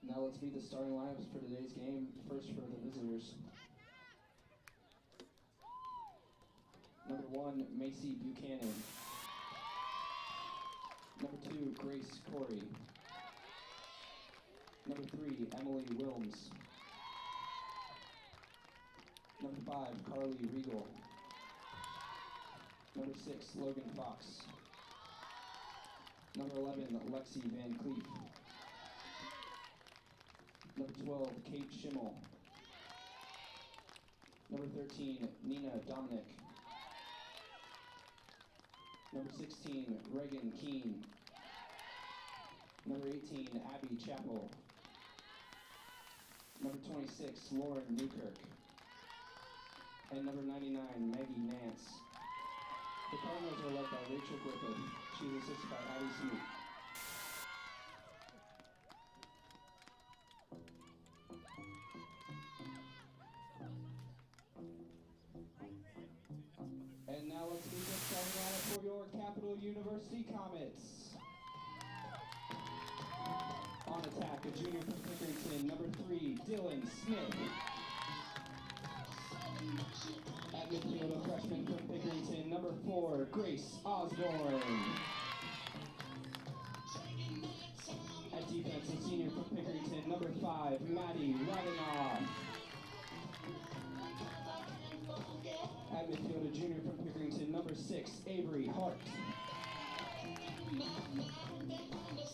Now let's meet the starting lineups for today's game. First for the visitors. Number 1, Macy Buchanan. Number 2, Grace Corey. Number 3, Emily Wilms. Number 5, Carly Regal. Number 6, Logan Fox. Number 11, Lexi Van Cleef. Number 12, Kate Schimmel. Number 13, Nina Dominic. Number 16, Reagan Keene. Number 18, Abby Chappell. Number 26, Lauren Newkirk. And number 99, Maggie Nance. The Cardinals are led by Rachel Griffith. She is assisted by Addie Smoot. And now let's meet the starting lineup for your Capital University Comets. On attack, a junior from Pickerington, number 3, Dylan Smith. At midfield, a freshman from Pickerington, number 4, Grace Osborne. At defense, a senior from Pickerington, number 5, Maddie Radinoff. At midfield, a junior from Pickerington, number 6, Avery Hart.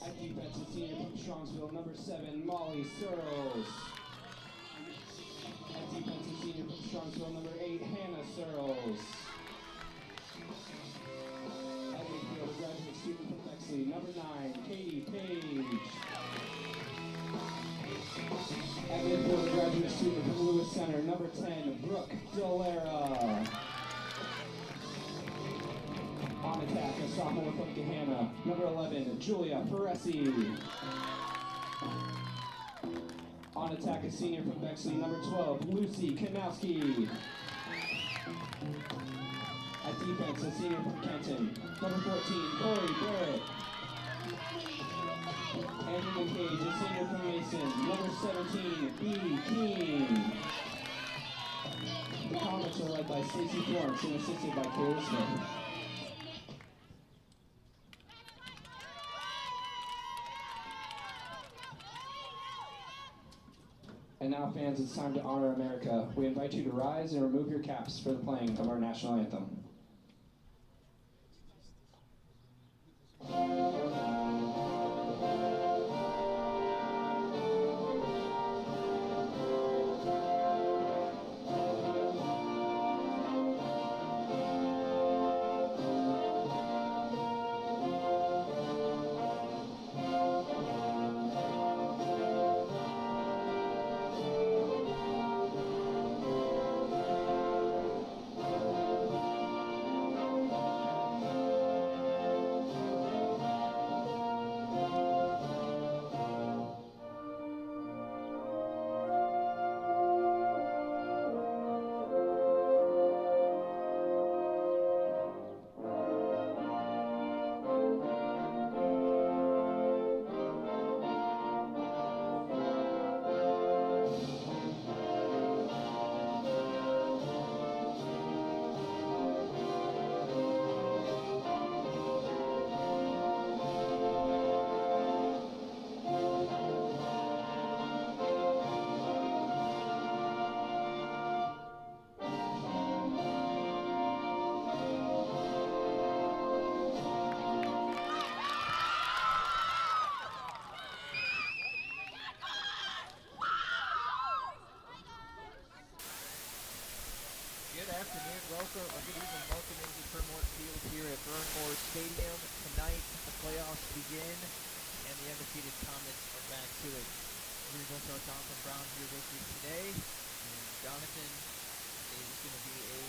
At defense, a senior from Strongsville, number 7, Molly Searles. At defense, a senior from Strongsville, number 8, Hannah Searles. At midfield, a graduate student from Bexley, number 9, Katie Page. At midfield, a graduate student from Lewis Center, number 10, Brooke Dolera. On attack, a sophomore from Gahanna, number 11, Julia Ferresi. On attack, a senior from Bexley, number 12, Lucy Kanowski. At defense, a senior from Kenton, number 14, Corey Barrett. Andrew McCage, a senior from Mason, number 17, B. Keene. The Comets are led by Stacey Florence and assisted by Kayla Smith. And now, fans, it's time to honor America. We invite you to rise and remove your caps for the playing of our national anthem. Welcome into Permore Field here at Burnmore Stadium. Tonight, the playoffs begin, and the undefeated Comets are back to it. We're going to have Jonathan Brown here with you today, and Jonathan is going to be a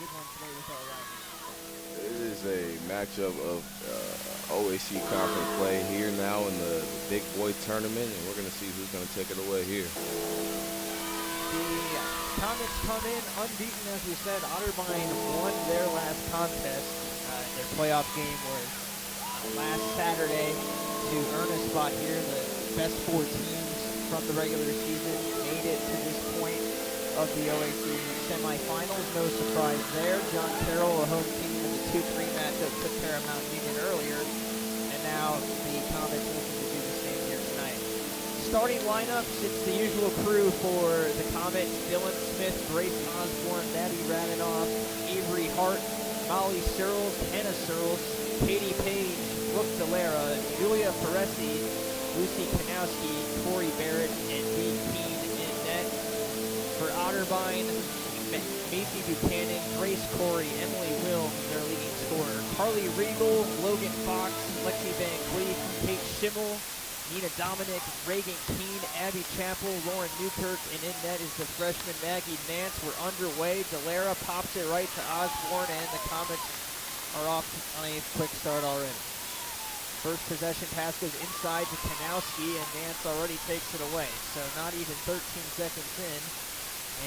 good one today with our Riders. It is a matchup of OAC conference play here now in the Big Boy Tournament, and we're going to see who's going to take it away here. The Comets come in unbeaten, as we said. Otterbein won their last contest. Their playoff game was last Saturday to earn a spot here. The best 4 teams from the regular season made it to this point of the OAC Semifinals. No surprise there. John Carroll, a home team in the 2-3 matchup, took care of Mount Union earlier, and now the Comets looking to do the same here tonight. Starting lineups, it's the usual crew for the Comets: Dylan Smith, Grace Osborne, Maddie Radinoff, Avery Hart, Molly Searles, Hannah Searles, Katie Page, Brooke Delera, Julia Peresi, Lucy Kanowski, Tori Barrett, and Dee Keene in net. For Otterbein, Macy Buchanan, Grace Corey, Emily Wilms, their leading scorer. Carly Regal, Logan Fox, Lexi Van Cleef, Kate Schimmel, Nina Dominic, Reagan Keene, Abby Chappell, Lauren Newkirk, and in net is the freshman Maggie Nance. We're underway. Delera pops it right to Osborne, and the Comets are off on a quick start already. First possession pass goes inside to Kanowski, and Nance already takes it away. So not even 13 seconds in,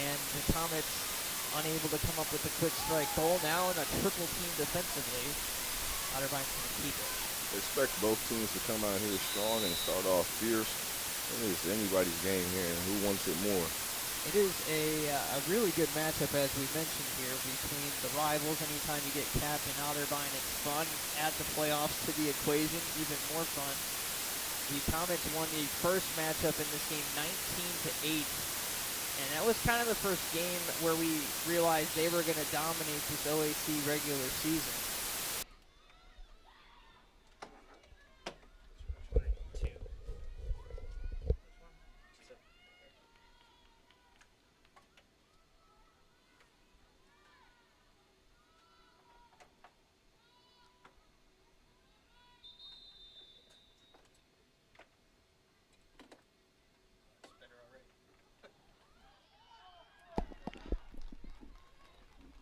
and the Comets unable to come up with a quick strike goal. Now in a triple team defensively. Otterbein can keep it. Expect both teams to come out here strong and start off fierce. It is anybody's game here, and who wants it more? It is a really good matchup, as we mentioned here, between the rivals. Anytime you get Cap and Otterbein, it's fun. Add the playoffs to the equation, even more fun. The Comets won the first matchup in this game 19-8. And that was kind of the first game where we realized they were going to dominate this OAC regular season.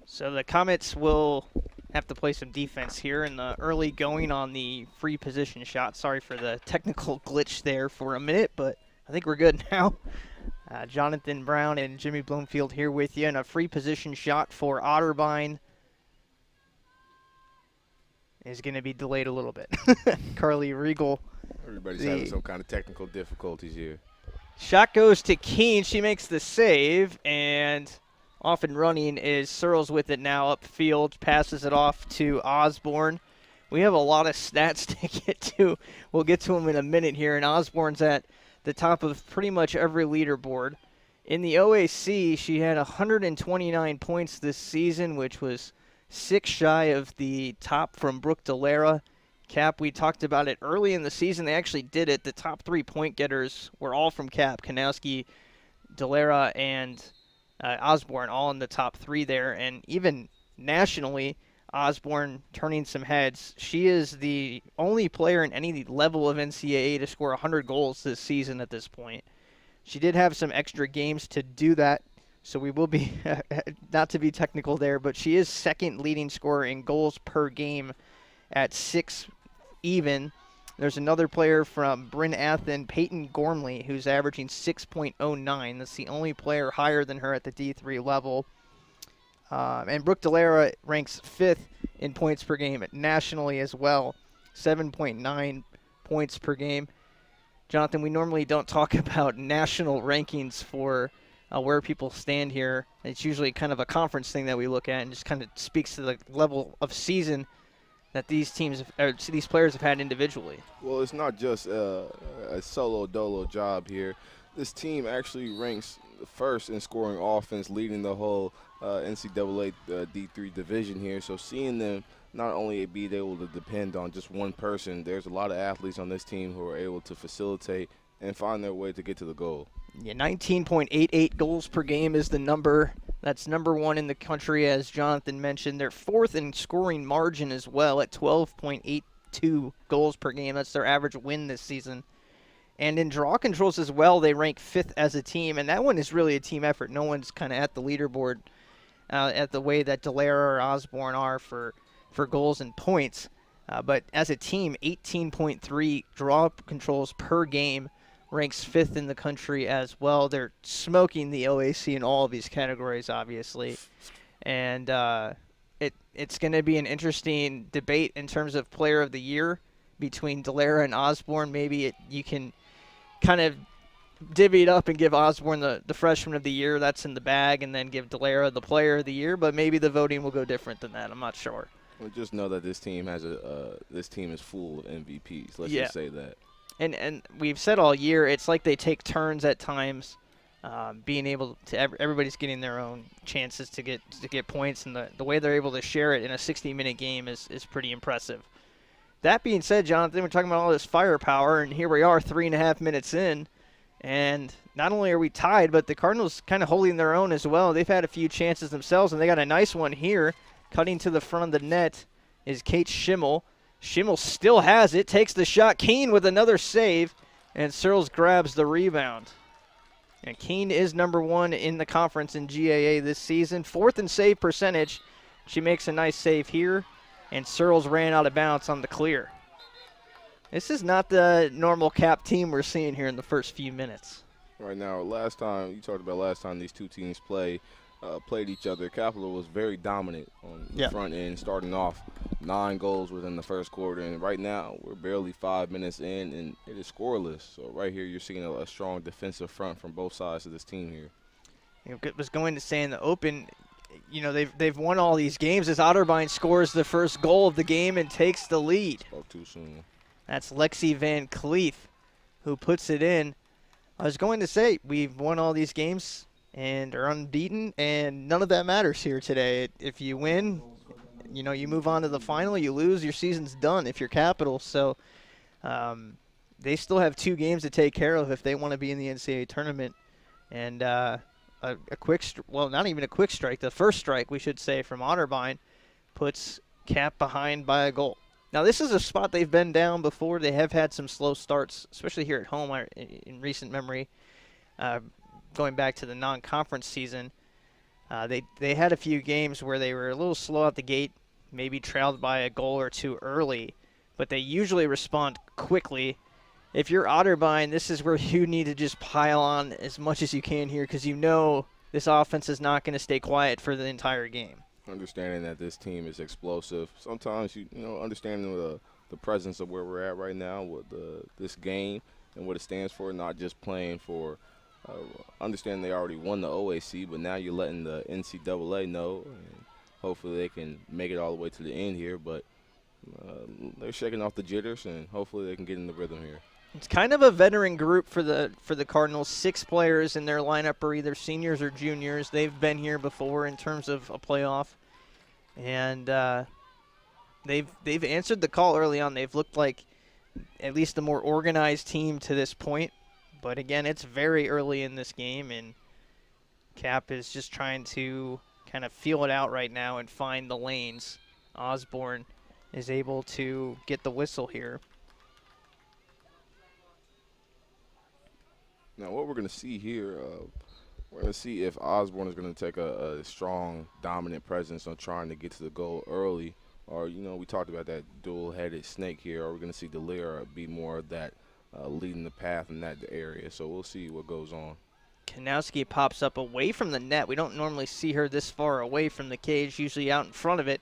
So the Comets will have to play some defense here in the early going on the free position shot. Sorry for the technical glitch there for a minute, but I think we're good now. Jonathan Brown and Jimmy Bloomfield here with you, and a free position shot for Otterbein is going to be delayed a little bit. Carly Regal. Everybody's having some kind of technical difficulties here. Shot goes to Keene. She makes the save, and off and running is Searles with it now upfield, passes it off to Osborne. We have a lot of stats to get to. We'll get to them in a minute here, and Osborne's at the top of pretty much every leaderboard. In the OAC, she had 129 points this season, which was 6 shy of the top from Brooke Delera. Cap, we talked about it early in the season. They actually did it. The top 3 point getters were all from Cap: Kanowski, Delera, and Osborne, all in the top 3 there. And even nationally, Osborne turning some heads. She is the only player in any level of NCAA to score 100 goals this season at this point. She did have some extra games to do that, so we will be, not to be technical there, but she is second leading scorer in goals per game at 6 even. There's another player from Bryn Athen, Peyton Gormley, who's averaging 6.09. That's the only player higher than her at the D3 level. And Brooke Delera ranks 5th in points per game nationally as well, 7.9 points per game. Jonathan, we normally don't talk about national rankings for where people stand here. It's usually kind of a conference thing that we look at, and just kind of speaks to the level of season that these teams, these players have had individually. Well, it's not just a solo dolo job here. This team actually ranks first in scoring offense, leading the whole NCAA D3 division here. So seeing them not only be able to depend on just one person, there's a lot of athletes on this team who are able to facilitate and find their way to get to the goal. Yeah, 19.88 goals per game is the number. That's number 1 in the country, as Jonathan mentioned. They're 4th in scoring margin as well at 12.82 goals per game. That's their average win this season. And in draw controls as well, they rank 5th as a team, and that one is really a team effort. No one's kind of at the leaderboard at the way that Delera or Osborne are for goals and points. But as a team, 18.3 draw controls per game, ranks 5th in the country as well. They're smoking the OAC in all of these categories, obviously. And it's going to be an interesting debate in terms of player of the year between Delera and Osborne. Maybe you can kind of divvy it up and give Osborne the freshman of the year. That's in the bag, and then give Delera the player of the year. But maybe the voting will go different than that. I'm not sure. Well, just know that this team has this team is full of MVPs. Let's Yeah. just say that. And we've said all year, it's like they take turns at times, being able to everybody's getting their own chances to get points, and the way they're able to share it in a 60-minute game is pretty impressive. That being said, Jonathan, we're talking about all this firepower, and here we are 3.5 minutes in, and not only are we tied, but the Cardinals kind of holding their own as well. They've had a few chances themselves, and they got a nice one here. Cutting to the front of the net is Kate Schimmel. Schimmel still has it, takes the shot. Keene with another save, and Searles grabs the rebound. And Keene is number 1 in the conference in GAA this season. 4th in save percentage. She makes a nice save here, and Searles ran out of bounds on the clear. This is not the normal Cap team we're seeing here in the first few minutes. Right now, you talked about last time these two teams played each other. Capital was very dominant on the front end, starting off 9 goals within the first quarter. And right now, we're barely 5 minutes in, and it is scoreless. So right here, you're seeing a strong defensive front from both sides of this team here. I was going to say in the open, they've won all these games as Otterbein scores the first goal of the game and takes the lead. Spoke too soon. That's Lexi Van Cleef who puts it in. I was going to say, we've won all these games and are unbeaten, and none of that matters here today. If you win, you move on to the final. You lose, your season's done if you're Capital. So they still have 2 games to take care of if they want to be in the NCAA tournament. And a quick, not even a quick strike, the first strike, we should say, from Otterbein puts Cap behind by a goal. Now, this is a spot they've been down before. They have had some slow starts, especially here at home in recent memory. Going back to the non-conference season, they had a few games where they were a little slow out the gate, maybe trailed by a goal or 2 early, but they usually respond quickly. If you're Otterbein, this is where you need to just pile on as much as you can here, because this offense is not going to stay quiet for the entire game. Understanding that this team is explosive, sometimes understanding the presence of where we're at right now with this game and what it stands for, not just playing for. Understand they already won the OAC, but now you're letting the NCAA know, and hopefully they can make it all the way to the end here. But they're shaking off the jitters, and hopefully they can get in the rhythm here. It's kind of a veteran group for the Cardinals. 6 players in their lineup are either seniors or juniors. They've been here before in terms of a playoff, and they've answered the call early on. They've looked like at least a more organized team to this point. But again, it's very early in this game, and Cap is just trying to kind of feel it out right now and find the lanes. Osborne is able to get the whistle here. Now, what we're going to see here, we're going to see if Osborne is going to take a strong, dominant presence on trying to get to the goal early, or, we talked about that dual-headed snake here, or we're going to see Delera be more of that leading the path in that area. So we'll see what goes on. Kanowski pops up away from the net. We don't normally see her this far away from the cage, usually out in front of it.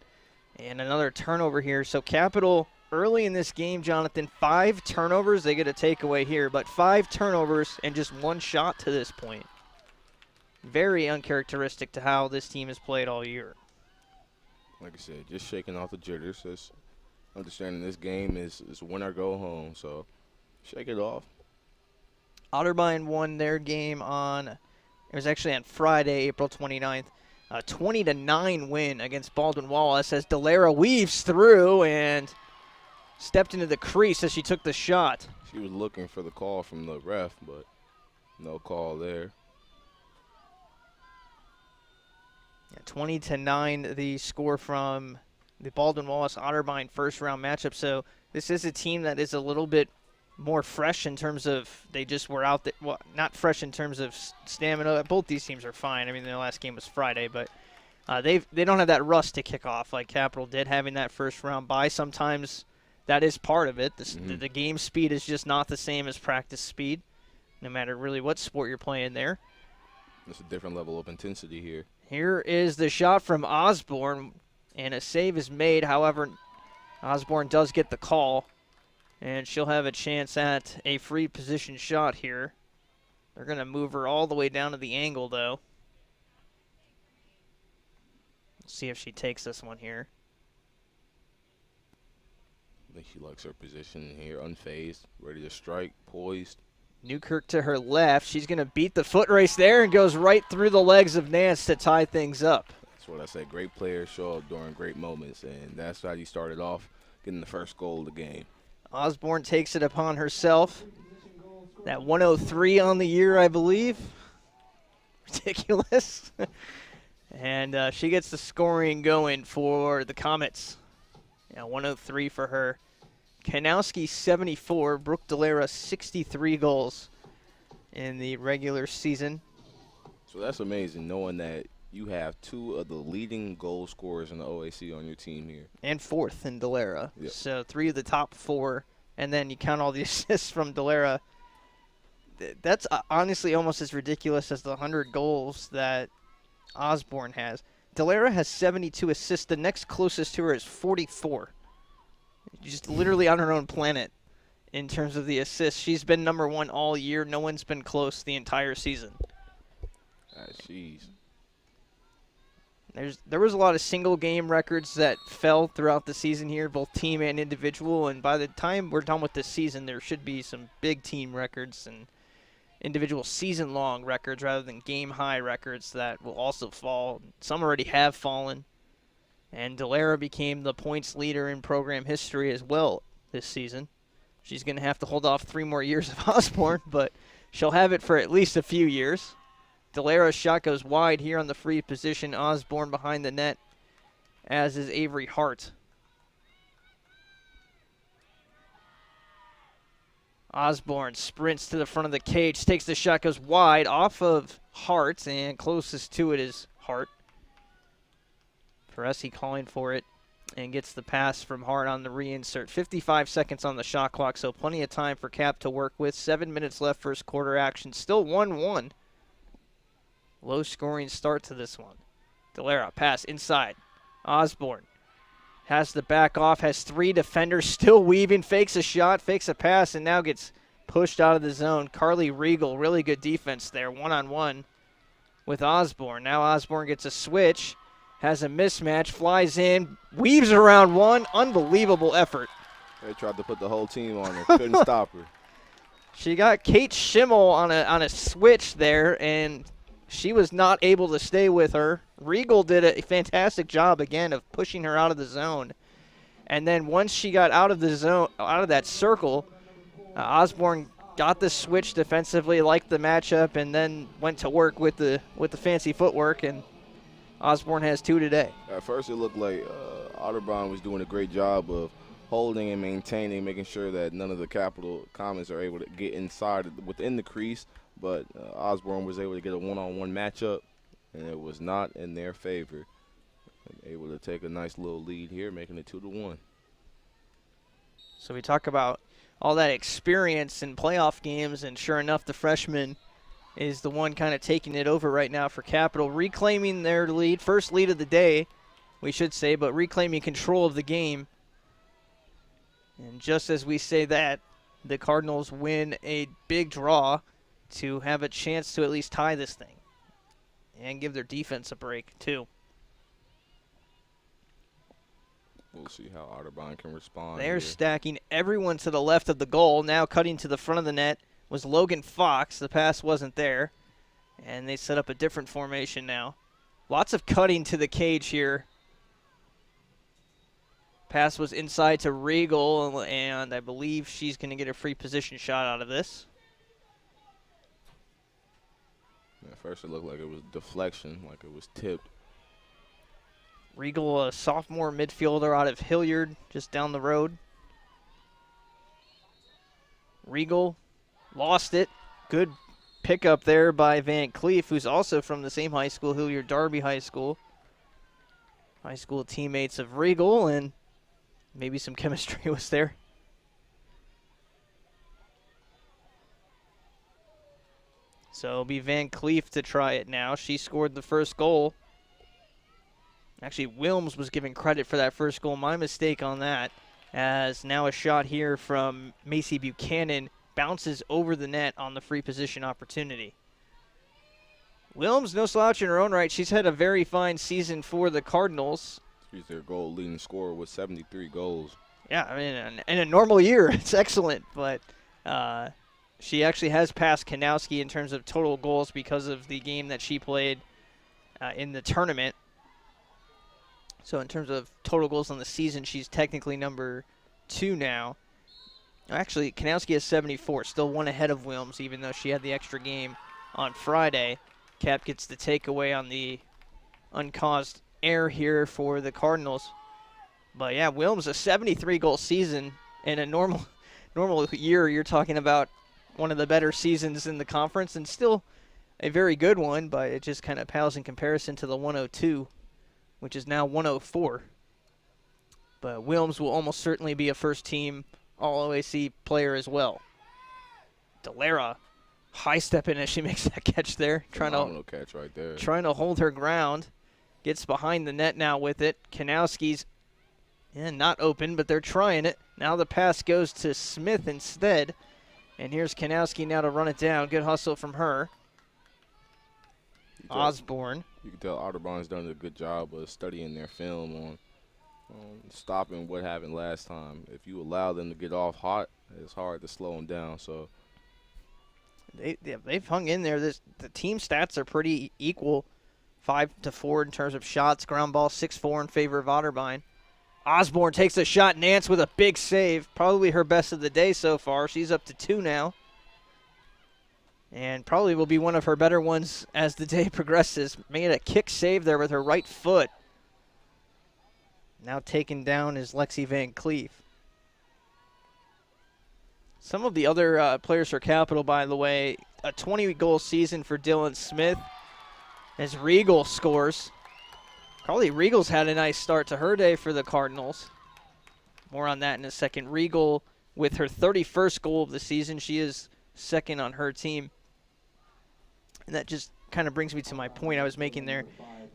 And another turnover here. So Capital early in this game, Jonathan, 5 turnovers. They get a takeaway here, but 5 turnovers and just 1 shot to this point. Very uncharacteristic to how this team has played all year. Like I said, just shaking off the jitters. Just understanding this game is win or go home. So shake it off. Otterbein won their game it was actually on Friday, April 29th. A 20-9 win against Baldwin Wallace as Delera weaves through and stepped into the crease as she took the shot. She was looking for the call from the ref, but no call there. 20-9, the score from the Baldwin Wallace Otterbein first round matchup. So this is a team that is a little bit more fresh in terms of they just were out there. Well, not fresh in terms of stamina. Both these teams are fine. I mean, their last game was Friday, but they don't have that rust to kick off like Capital did, having that first round bye. Sometimes that is part of it. The game speed is just not the same as practice speed, no matter really what sport you're playing there. It's a different level of intensity here. Here is the shot from Osborne, and a save is made. However, Osborne does get the call, and she'll have a chance at a free position shot here. They're going to move her all the way down to the angle, though. See if she takes this one here. I think she likes her position here, unfazed, ready to strike, poised. Newkirk to her left. She's going to beat the foot race there and goes right through the legs of Nance to tie things up. That's what I say. Great players show up during great moments, and that's how you started off getting the first goal of the game. Osborne takes it upon herself. That 103 on the year, I believe. Ridiculous. And she gets the scoring going for the Comets. Yeah, 103 for her. Kanowski 74, Brooke Delera 63 goals in the regular season. So that's amazing, knowing that you have two of the leading goal scorers in the OAC on your team here. And fourth in Delera. Yep. So 3 of the top 4. And then you count all the assists from Delera. That's honestly almost as ridiculous as the 100 goals that Osborne has. Delera has 72 assists. The next closest to her is 44. Just literally on her own planet in terms of the assists. She's been number 1 all year. No one's been close the entire season. Jeez. There was a lot of single game records that fell throughout the season here, both team and individual. And by the time we're done with this season, there should be some big team records and individual season-long records rather than game-high records that will also fall. Some already have fallen. And Delera became the points leader in program history as well this season. She's going to have to hold off 3 more years of Osborne, but she'll have it for at least a few years. Delera's shot goes wide here on the free position. Osborne behind the net, as is Avery Hart. Osborne sprints to the front of the cage, takes the shot, goes wide off of Hart, and closest to it is Hart. Peresi calling for it and gets the pass from Hart on the reinsert. 55 seconds on the shot clock, so plenty of time for Cap to work with. 7 minutes left, first quarter action. Still 1-1. Low scoring start to this one. Delera, pass inside. Osborne has the back off, has 3 defenders, still weaving, fakes a shot, fakes a pass, and now gets pushed out of the zone. Carly Regal, really good defense there, one-on-one with Osborne. Now Osborne gets a switch, has a mismatch, flies in, weaves around one. Unbelievable effort. They tried to put the whole team on her, couldn't stop her. She got Kate Schimmel on a switch there, and she was not able to stay with her. Regal did a fantastic job, again, of pushing her out of the zone. And then once she got out of the zone, out of that circle, Osborne got the switch defensively, liked the matchup, and then went to work with the fancy footwork, and Osborne has 2 today. At first it looked like Otterbein was doing a great job of holding and maintaining, making sure that none of the Capital Comets are able to get inside within the crease. But Osborne was able to get a one-on-one matchup, and it was not in their favor. And able to take a nice little lead here, making it 2-1. So we talk about all that experience in playoff games, and sure enough, the freshman is the one kind of taking it over right now for Capital, reclaiming their lead, first lead of the day, we should say, but reclaiming control of the game. And just as we say that, the Cardinals win a big draw to have a chance to at least tie this thing and give their defense a break, too. We'll see how Otterbein can respond. They're here. stacking everyone to the left of the goal. Now cutting to the front of the net was Logan Fox. The pass wasn't there, and they set up a different formation now. Lots of cutting to the cage here. Pass was inside to Regal, and I believe she's going to get a free position shot out of this. At first it looked like it was deflection, like it was tipped. Regal, a sophomore midfielder out of Hilliard, just down the road. Regal lost it. Good pickup there by Van Cleef, who's also from the same high school, Hilliard Darby High School. High school teammates of Regal, and maybe some chemistry was there. So it'll be Van Cleef to try it now. She scored the first goal. Actually, Wilms was given credit for that first goal. My mistake on that. As now a shot here from Macy Buchanan bounces over the net on the free position opportunity. Wilms, no slouch in her own right. She's had a very fine season for the Cardinals. She's their goal leading scorer with 73 goals. Yeah, I mean, in a normal year, it's excellent, but she actually has passed Kanowski in terms of total goals because of the game that she played in the tournament. So in terms of total goals on the season, she's technically number 2 now. Actually, Kanowski has 74, still one ahead of Wilms, even though she had the extra game on Friday. Cap gets the takeaway on the uncaused error here for the Cardinals. But yeah, Wilms, a 73-goal season in a normal year. You're talking about one of the better seasons in the conference, and still a very good one, but it just kind of pales in comparison to the 102, which is now 104. But Wilms will almost certainly be a first-team All-OAC player as well. Delara high step in as she makes that catch there. Phenomenal catch right there. Trying to hold her ground. Gets behind the net now with it. Kanowski's not open, but they're trying it. Now the pass goes to Smith instead. And here's Kanowski now to run it down. Good hustle from her. Osborne. You can tell Otterborn's done a good job of studying their film on stopping what happened last time. If you allow them to get off hot, it's hard to slow them down. So they've hung in there. The team stats are pretty equal, 5-4 in terms of shots. Ground ball 6-4 in favor of Otterbein. Osborne takes a shot. Nance with a big save, probably her best of the day so far. She's up to 2 now, and probably will be one of her better ones as the day progresses. Made a kick save there with her right foot. Now taken down is Lexi Van Cleef. Some of the other players for Capital, by the way, a 20-goal season for Dylan Smith as Regal scores. Carly Regal's had a nice start to her day for the Cardinals. More on that in a second. Regal with her 31st goal of the season. She is second on her team. And that just kind of brings me to my point I was making there.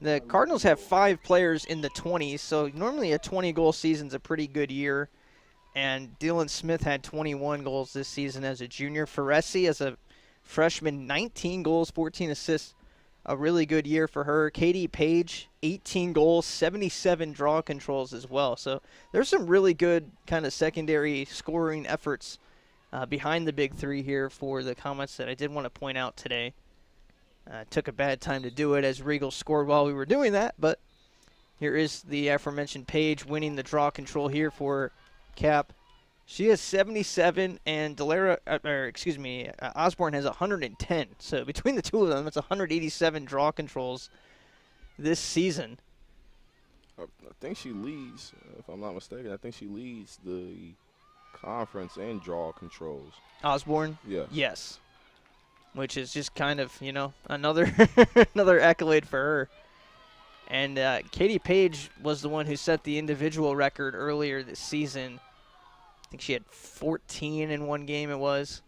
The Cardinals have 5 players in the 20s, so normally a 20-goal season's a pretty good year. And Dylan Smith had 21 goals this season as a junior. Feresi as a freshman, 19 goals, 14 assists. A really good year for her. Katie Page, 18 goals, 77 draw controls as well. So there's some really good kind of secondary scoring efforts behind the big 3 here for the Comets that I did want to point out today. Took a bad time to do it as Regal scored while we were doing that, but here is the aforementioned Page winning the draw control here for Cap. She has 77, and Osborne has 110. So between the two of them, it's 187 draw controls this season. I think she leads, if I'm not mistaken. I think she leads the conference in draw controls. Osborne? Yes. Yes. Which is just kind of, another another accolade for her. And Katie Page was the one who set the individual record earlier this season. I think she had 14 in one game it was.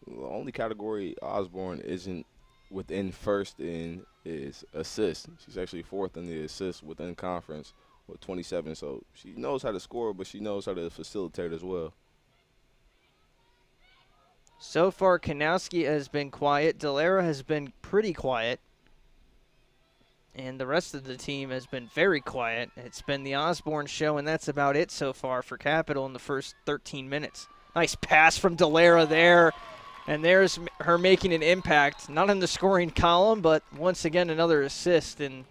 The only category Osborne isn't within first in is assists. She's actually 4th in the assists within conference with 27. So she knows how to score, but she knows how to facilitate as well. So far, Kanowski has been quiet. Delara has been pretty quiet. And the rest of the team has been very quiet. It's been the Osborne show, and that's about it so far for Capital in the first 13 minutes. Nice pass from Delara there. And there's her making an impact. Not in the scoring column, but once again another assist. And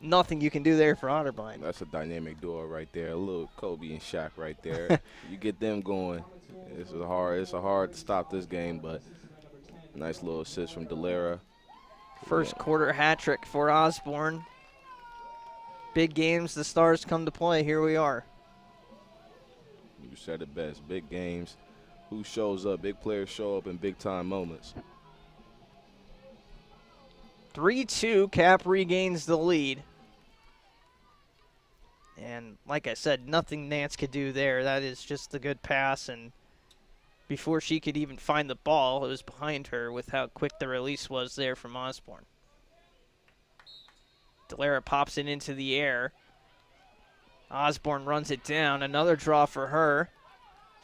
nothing you can do there for Otterbein. That's a dynamic duo right there. A little Kobe and Shaq right there. You get them going. It's hard to stop this game, but nice little assist from Delara. First quarter hat trick for Osborne. Big games, the Stars come to play. Here we are. You said it best. Big games. Who shows up? Big players show up in big time moments. 3-2, Cap regains the lead. And like I said, nothing Nance could do there. That is just a good pass, and before she could even find the ball, it was behind her with how quick the release was there from Osborne. Delara pops it into the air. Osborne runs it down. Another draw for her.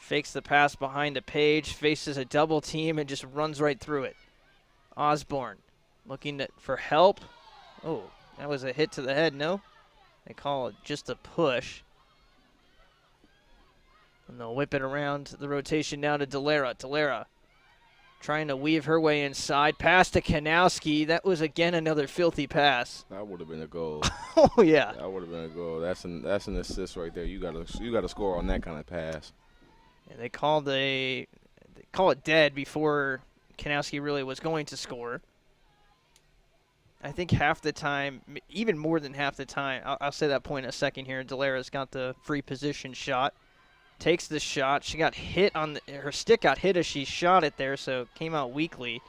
Fakes the pass behind the page, faces a double team, and just runs right through it. Osborne looking for help. Oh, that was a hit to the head, no? They call it just a push. And they'll whip it around the rotation now to Delera. Delera trying to weave her way inside. Pass to Kanowski. That was, again, another filthy pass. That would have been a goal. Oh, yeah. That would have been a goal. That's an assist right there. You gotta score on that kind of pass. And they call it dead before Kanowski really was going to score. I think half the time, even more than half the time, I'll say that point in a second here. Delera's got the free position shot. Takes the shot. She got hit on her stick got hit as she shot it there, so it came out weakly.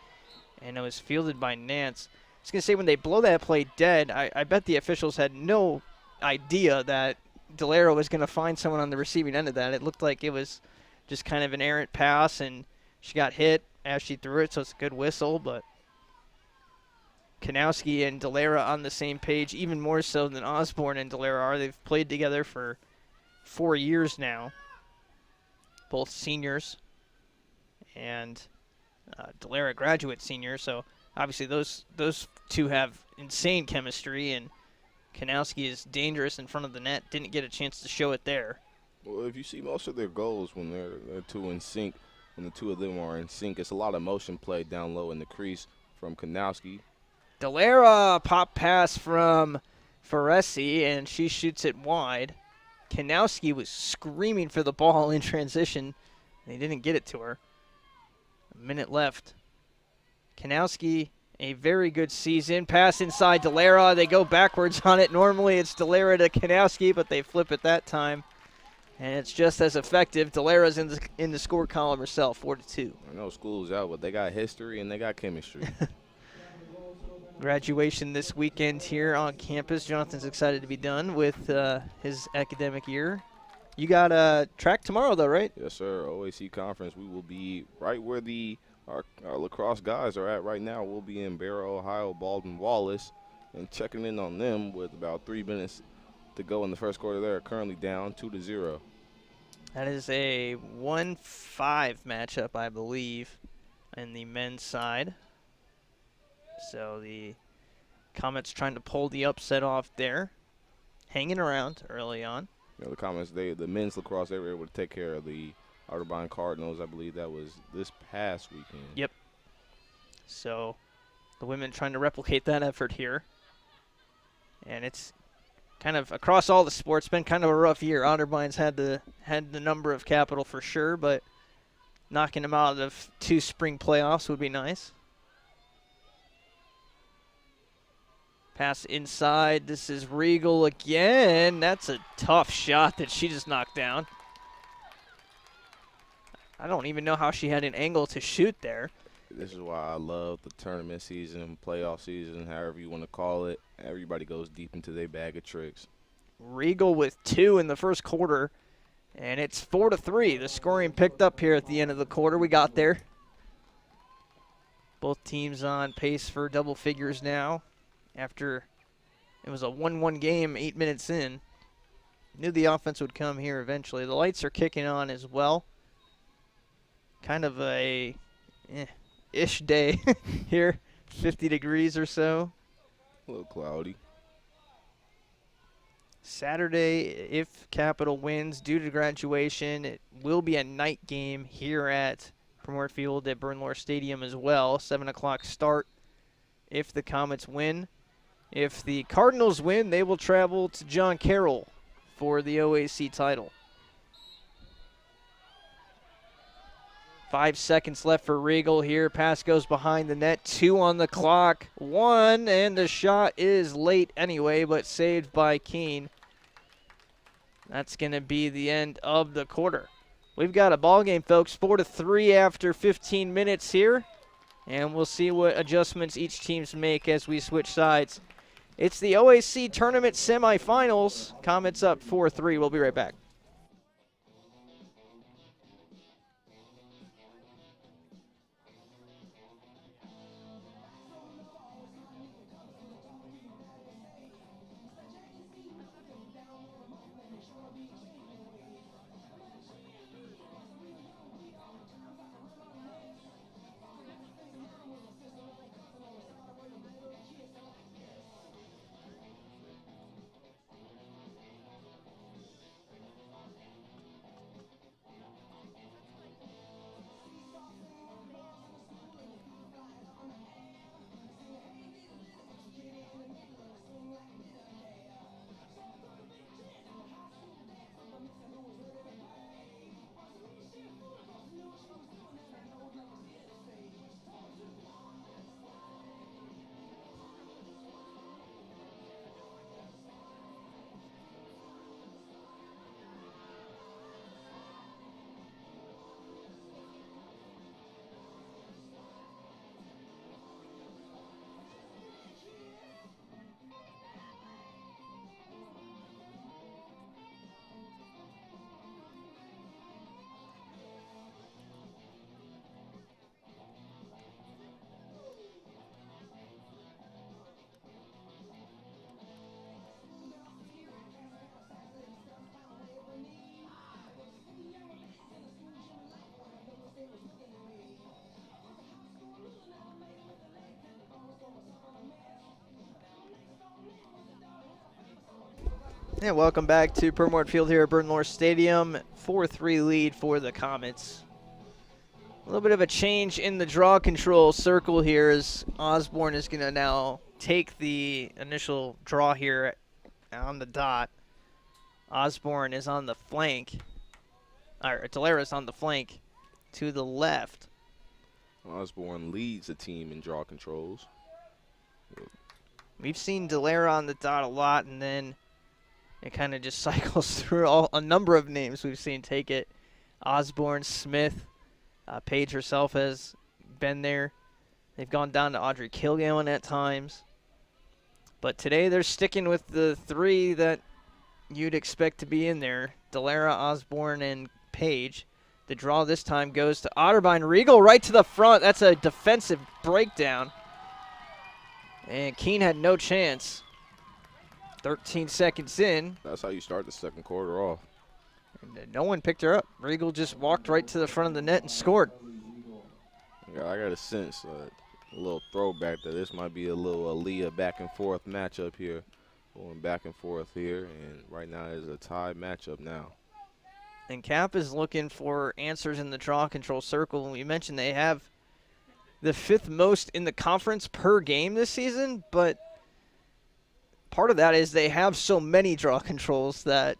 And it was fielded by Nance. I was going to say, when they blow that play dead, I bet the officials had no idea that Delera was going to find someone on the receiving end of that. It looked like it was just kind of an errant pass, and she got hit as she threw it, so it's a good whistle. But Kanowski and Delera on the same page, even more so than Osborne and Delera are. They've played together for 4 years now, both seniors, and Delera graduate senior. So obviously those two have insane chemistry, and Kanowski is dangerous in front of the net. Didn't get a chance to show it there. Well, if you see most of their goals when they're two in sync, when the two of them are in sync, it's a lot of motion play down low in the crease from Kanowski. Delera, pop pass from Feresi, and she shoots it wide. Kanowski was screaming for the ball in transition. They didn't get it to her. A minute left. Kanowski, a very good season. Pass inside Delera. They go backwards on it. Normally it's Delera to Kanowski, but they flip it that time. And it's just as effective. Delera's in the score column herself, 4-2. I know school's out, but they got history and they got chemistry. Graduation this weekend here on campus. Jonathan's excited to be done with his academic year. You got track tomorrow, though, right? Yes, sir. OAC conference. We will be right where our lacrosse guys are at right now. We'll be in Barrow, Ohio, Baldwin, Wallace, and checking in on them with about 3 minutes to go in the first quarter. They're currently down 2-0. That is a 1-5 matchup, I believe, in the men's side. So the Comets trying to pull the upset off there, hanging around early on. You know, the Comets, the men's lacrosse, they were able to take care of the Otterbein Cardinals. I believe that was this past weekend. Yep. So the women trying to replicate that effort here. And it's kind of across all the sports, been kind of a rough year. Otterbein's had the number of capital for sure, but knocking them out of 2 spring playoffs would be nice. Pass inside. This is Regal again. That's a tough shot that she just knocked down. I don't even know how she had an angle to shoot there. This is why I love the tournament season, playoff season, however you want to call it. Everybody goes deep into their bag of tricks. Regal with 2 in the first quarter, and it's 4-3. The scoring picked up here at the end of the quarter. We got there. Both teams on pace for double figures now. After it was a 1-1 game 8 minutes in. Knew the offense would come here eventually. The lights are kicking on as well. Kind of a ish day here, 50 degrees or so. A little cloudy. Saturday, if Capital wins due to graduation, it will be a night game here at Premier Field at Bernlohr Stadium as well. 7 o'clock start if the Comets win. If the Cardinals win, they will travel to John Carroll for the OAC title. 5 seconds left for Regal here. Pass goes behind the net. 2 on the clock. 1, and the shot is late anyway, but saved by Keene. That's going to be the end of the quarter. We've got a ball game, folks. 4-3 after 15 minutes here. And we'll see what adjustments each team's make as we switch sides. It's the OAC Tournament Semifinals. Comets up 4-3. We'll be right back. Yeah, welcome back to Permort Field here at Bernlor Stadium. 4-3 lead for the Comets. A little bit of a change in the draw control circle here as Osborne is going to now take the initial draw here on the dot. Osborne is on the flank, or Delera's on the flank to the left. Osborne leads the team in draw controls. We've seen Delera on the dot a lot, and then it kind of just cycles through a number of names we've seen take it. Osborne, Smith, Paige herself has been there. They've gone down to Audrey Kilgallen at times. But today they're sticking with the three that you'd expect to be in there. Delera, Osborne, and Paige. The draw this time goes to Otterbein. Regal right to the front. That's a defensive breakdown. And Keene had no chance. 13 seconds in. That's how you start the second quarter off. And no one picked her up. Regal just walked right to the front of the net and scored. Yeah, I got a sense, a little throwback that this might be a little Aaliyah back and forth matchup here. Going back and forth here, and right now is a tie matchup now. And Cap is looking for answers in the draw control circle. And we mentioned they have the 5th most in the conference per game this season, but part of that is they have so many draw controls that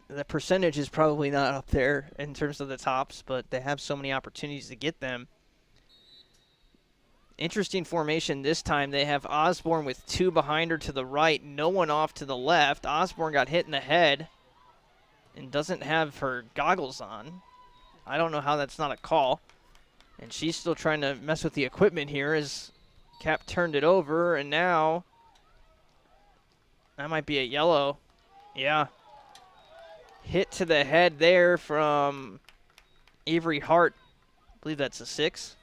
the percentage is probably not up there in terms of the tops, but they have so many opportunities to get them. Interesting formation this time. They have Osborne with 2 behind her to the right, no one off to the left. Osborne got hit in the head and doesn't have her goggles on. I don't know how that's not a call. And she's still trying to mess with the equipment here as Cap turned it over, and now that might be a yellow. Yeah. Hit to the head there from Avery Hart. I believe that's a 6.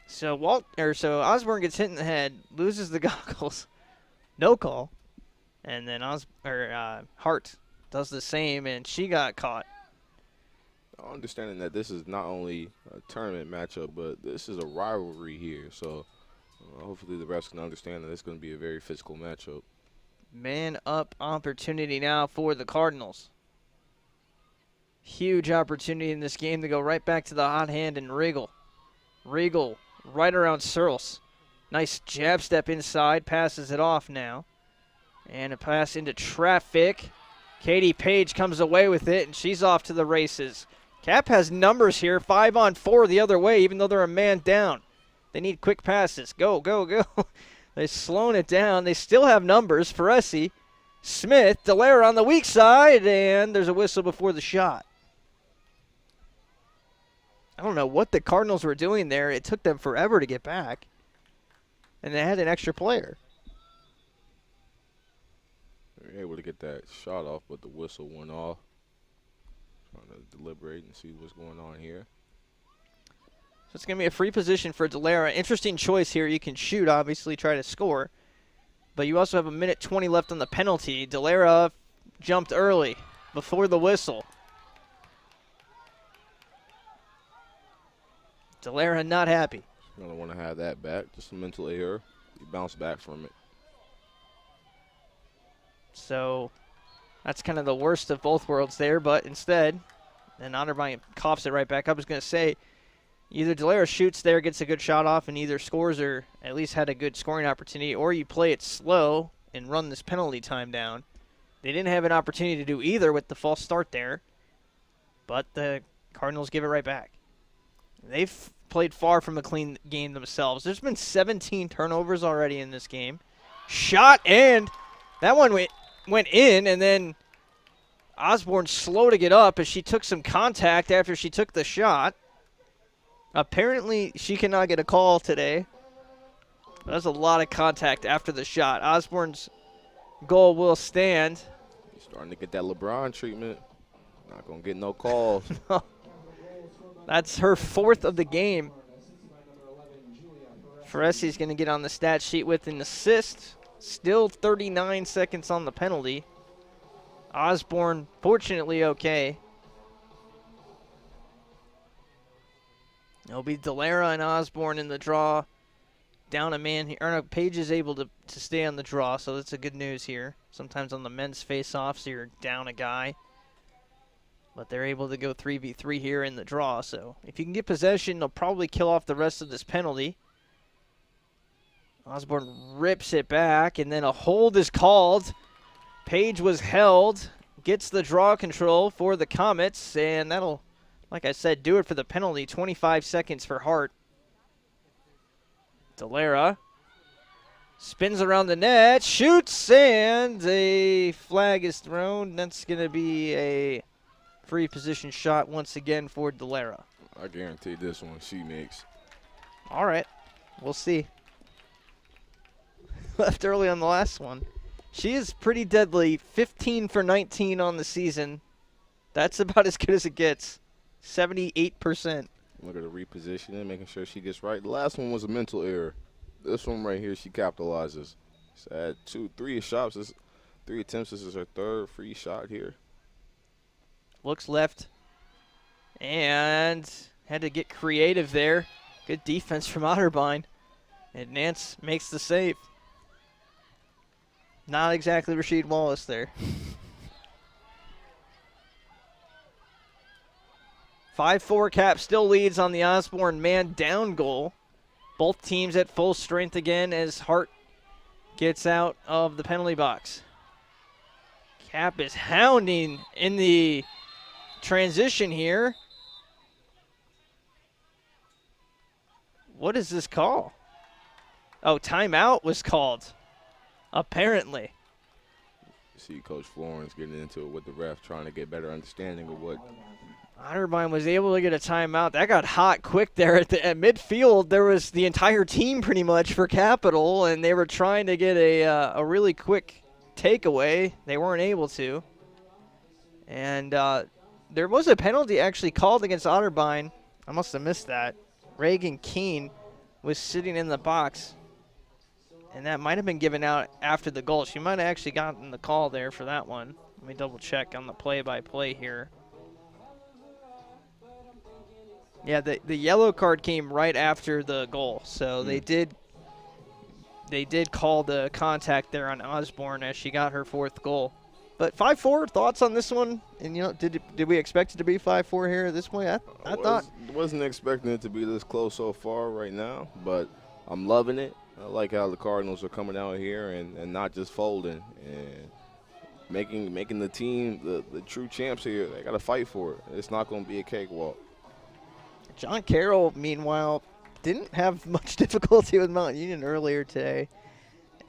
So Osborne gets hit in the head, loses the goggles, no call, and then Hart does the same, and she got caught. Understanding that this is not only a tournament matchup, but this is a rivalry here. So hopefully the refs can understand that it's going to be a very physical matchup. Man up opportunity now for the Cardinals. Huge opportunity in this game to go right back to the hot hand and Regal. Regal right around Searles. Nice jab step inside, passes it off now. And a pass into traffic. Katie Page comes away with it, and she's off to the races. Cap has numbers here, 5-on-4 the other way, even though they're a man down. They need quick passes. Go, go, go. They're slowing it down. They still have numbers. Feresi, Smith, Delera on the weak side, and there's a whistle before the shot. I don't know what the Cardinals were doing there. It took them forever to get back. And they had an extra player. They were able to get that shot off, but the whistle went off. Trying to deliberate and see what's going on here. So it's going to be a free position for Delera. Interesting choice here. You can shoot, obviously, try to score. But you also have 1:20 left on the penalty. Delera jumped early before the whistle. Delera not happy. Going to want to have that back. Just a mental error. You bounce back from it. So that's kind of the worst of both worlds there, but instead, and Otterbein coughs it right back up. I was going to say, either Delera shoots there, gets a good shot off, and either scores or at least had a good scoring opportunity, or you play it slow and run this penalty time down. They didn't have an opportunity to do either with the false start there, but the Cardinals give it right back. They've played far from a clean game themselves. There's been 17 turnovers already in this game. Shot, and that one went in, and then Osborne slow to get up as she took some contact after she took the shot. Apparently, she cannot get a call today. That's a lot of contact after the shot. Osborne's goal will stand. He's starting to get that LeBron treatment. Not going to get no calls. No. That's her 4th of the game. Feresi's going to get on the stat sheet with an assist. Still 39 seconds on the penalty. Osborne, fortunately, okay. It'll be Delera and Osborne in the draw down a man here. Or no, Paige is able to stay on the draw, so that's a good news here. Sometimes on the men's face-offs, you're down a guy. But they're able to go 3v3 here in the draw. So if you can get possession, they'll probably kill off the rest of this penalty. Osborne rips it back, and then a hold is called. Page was held, gets the draw control for the Comets, and that'll, like I said, do it for the penalty. 25 seconds for Hart. Delara spins around the net, shoots, and a flag is thrown. That's going to be a free position shot once again for Delara. I guarantee this one she makes. All right, we'll see. Left early on the last one. She is pretty deadly. 15 for 19 on the season. That's about as good as it gets. 78%. Look at her repositioning, making sure she gets right. The last one was a mental error. This one right here, she capitalizes. She's had 3 shots. 3 attempts. This is her 3rd free shot here. Looks left. And had to get creative there. Good defense from Otterbein. And Nance makes the save. Not exactly Rasheed Wallace there. 5-4 Cap still leads on the Osborne man down goal. Both teams at full strength again as Hart gets out of the penalty box. Cap is hounding in the transition here. What is this call? Oh, timeout was called. Apparently. You see Coach Florence getting into it with the ref, trying to get better understanding of what. Otterbein was able to get a timeout. That got hot quick there at midfield. There was the entire team pretty much for Capital, and they were trying to get a really quick takeaway. They weren't able to. And there was a penalty actually called against Otterbein. I must have missed that. Reagan Keene was sitting in the box, and that might have been given out after the goal. She might have actually gotten the call there for that one. Let me double check on the play-by-play here. Yeah, the yellow card came right after the goal, so they did call the contact there on Osborne as she got her 4th goal. But 5-4, thoughts on this one? And did we expect it to be 5-4 here at this point? I thought Wasn't expecting it to be this close so far right now, but I'm loving it. I like how the Cardinals are coming out here and not just folding and making the team the true champs here. They got to fight for it. It's not going to be a cakewalk. John Carroll, meanwhile, didn't have much difficulty with Mount Union earlier today.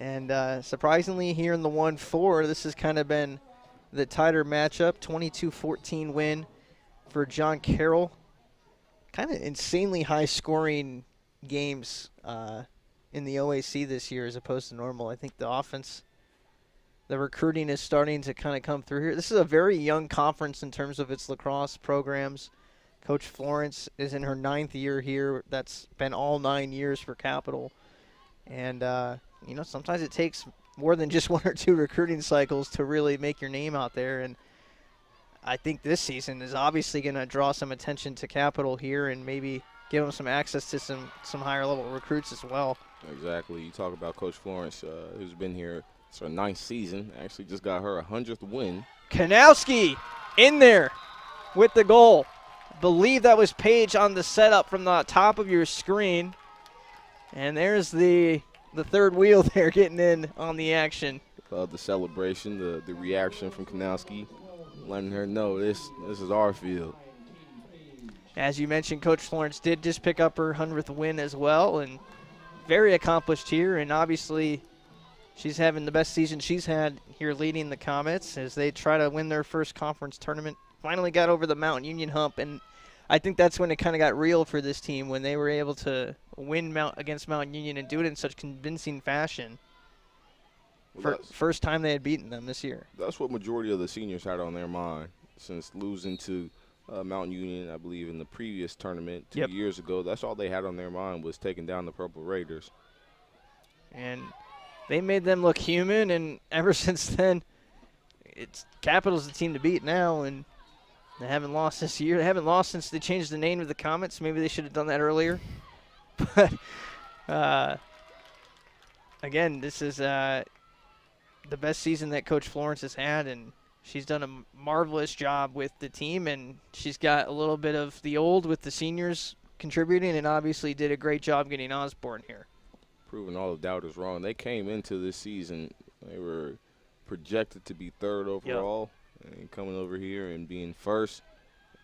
And surprisingly, here in the 1-4, this has kind of been the tighter matchup. 22-14 win for John Carroll. Kind of insanely high-scoring games in the OAC this year as opposed to normal. I think the offense, the recruiting is starting to kind of come through here. This is a very young conference in terms of its lacrosse programs. Coach Florence is in her 9th year here. That's been all 9 years for Capital. And, sometimes it takes more than just 1 or 2 recruiting cycles to really make your name out there. And I think this season is obviously going to draw some attention to Capital here and maybe give them some access to some higher-level recruits as well. Exactly. You talk about Coach Florence, who's been here. It's her 9th season. Actually just got her 100th win. Kanowski in there with the goal. Believe that was Page on the setup from the top of your screen. And there's the 3rd wheel there getting in on the action. The celebration, the reaction from Kanowski, letting her know this is our field. As you mentioned, Coach Florence did just pick up her 100th win as well, and very accomplished here. And obviously, she's having the best season she's had here leading the Comets as they try to win their first conference tournament. Finally got over the Mount Union hump, and I think that's when it kind of got real for this team, when they were able to win against Mount Union and do it in such convincing fashion. First time they had beaten them this year. That's what majority of the seniors had on their mind since losing to Mount Union, I believe, in the previous tournament 2 years ago. That's all they had on their mind was taking down the Purple Raiders. And they made them look human, and ever since then, Capital's the team to beat now, and they haven't lost this year. They haven't lost since they changed the name of the Comets. Maybe they should have done that earlier. But again, this is the best season that Coach Florence has had, and she's done a marvelous job with the team, and she's got a little bit of the old with the seniors contributing, and obviously did a great job getting Osborne here. Proving all the doubters wrong. They came into this season, they were projected to be third overall, and coming over here and being first,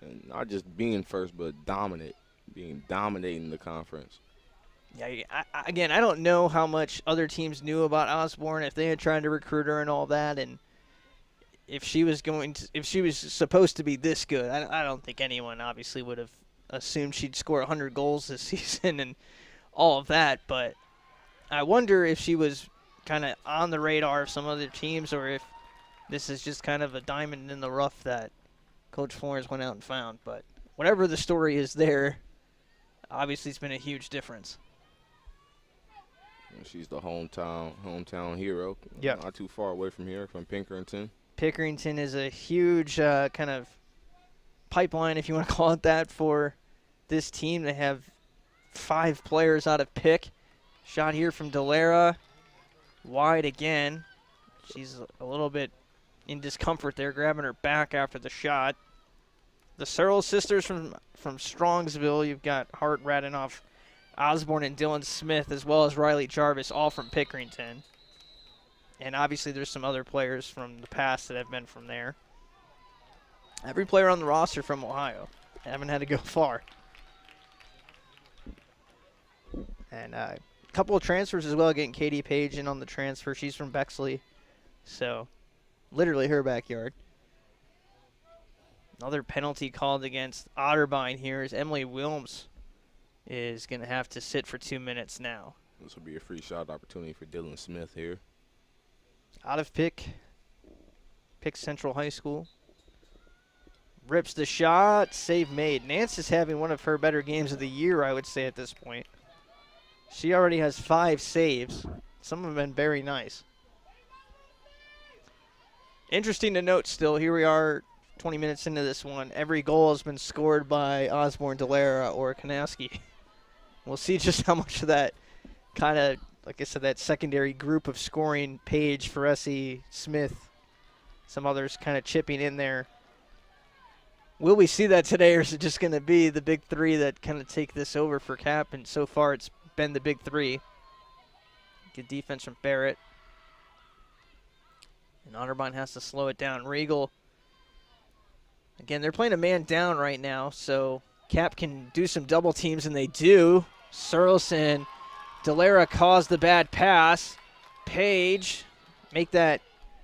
and not just being first, but dominating the conference. Yeah, I don't know how much other teams knew about Osborne, if they had tried to recruit her and all that, and if she was supposed to be this good. I don't think anyone obviously would have assumed she'd score 100 goals this season and all of that, but I wonder if she was kind of on the radar of some other teams, or if this is just kind of a diamond in the rough that Coach Florence went out and found. But whatever the story is there, obviously it's been a huge difference. She's the hometown hero. Yeah. Not too far away from here, from Pickerington. Pickerington is a huge kind of pipeline, if you want to call it that, for this team. They have 5 players out of Pick. Shot here from Delara. Wide again. She's a little bit in discomfort there, grabbing her back after the shot. The Searles sisters from Strongsville. You've got Hart, Radinoff, Osborne, and Dylan Smith, as well as Riley Jarvis, all from Pickerington. And obviously there's some other players from the past that have been from there. Every player on the roster from Ohio. Haven't had to go far. And a couple of transfers as well, getting Katie Page in on the transfer. She's from Bexley. So, literally her backyard. Another penalty called against Otterbein here as Emily Wilms is going to have to sit for 2 minutes now. This will be a free shot opportunity for Dylan Smith here. Out of Pick Central High School. Rips the shot, save made. Nance is having one of her better games of the year, I would say, at this point. She already has 5 saves. Some of them have been very nice. Interesting to note still, here we are 20 minutes into this one. Every goal has been scored by Osborne, Delara, or Kanowski. We'll see just how much of that kind of, like I said, that secondary group of scoring, Page, Feresi, Smith, some others kind of chipping in there. Will we see that today, or is it just going to be the big 3 that kind of take this over for Cap? And so far it's been the big 3. Good defense from Barrett. And Otterbein has to slow it down. Regal, again, they're playing a man down right now, so Cap can do some double teams, and they do. Searles and Delara caused the bad pass. Page, make that.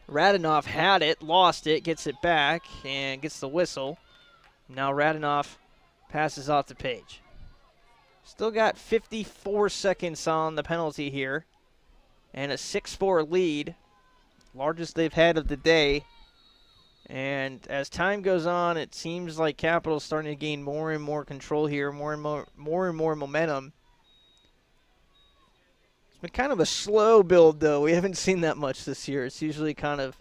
Radinoff had it, lost it, gets it back, and gets the whistle. Now Radinoff passes off to Page. Still got 54 seconds on the penalty here, and a 6-4 lead, largest they've had of the day. And as time goes on, it seems like Capital's starting to gain more and more control here, more and more momentum. It's been kind of a slow build, though. We haven't seen that much this year. It's usually kind of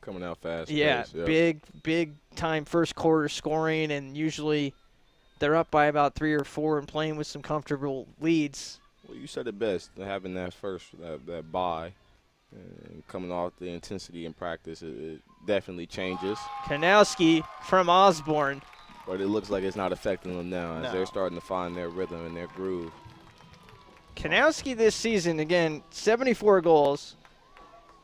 coming out fast. Yeah, pace, big time first quarter scoring, and usually they're up by about 3 or 4 and playing with some comfortable leads. Well, you said it best, having that that bye and coming off the intensity in practice, it definitely changes. Kanowski from Osborne. But it looks like it's not affecting them now as No. they're starting to find their rhythm and their groove. Kanowski this season, again, 74 goals.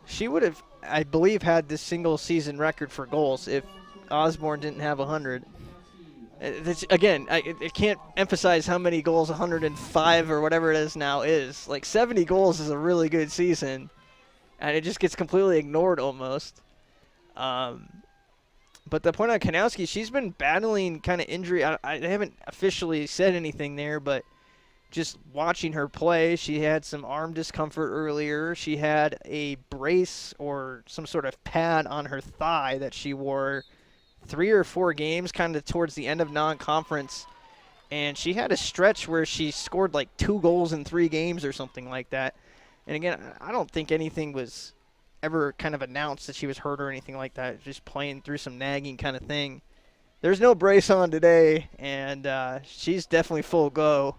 She would have, I believe, had this single season record for goals if Osborne didn't have 100. Again, I can't emphasize how many goals 105 or whatever it is now is. Like 70 goals is a really good season, and it just gets completely ignored almost. But the point on Kanowski, she's been battling kind of injury. I haven't officially said anything there, but just watching her play, she had some arm discomfort earlier. She had a brace or some sort of pad on her thigh that she wore 3 or 4 games kind of towards the end of non-conference. And she had a stretch where she scored like 2 goals in 3 games or something like that. And again, I don't think anything was ever kind of announced that she was hurt or anything like that. Just playing through some nagging kind of thing. There's no brace on today, and she's definitely full go.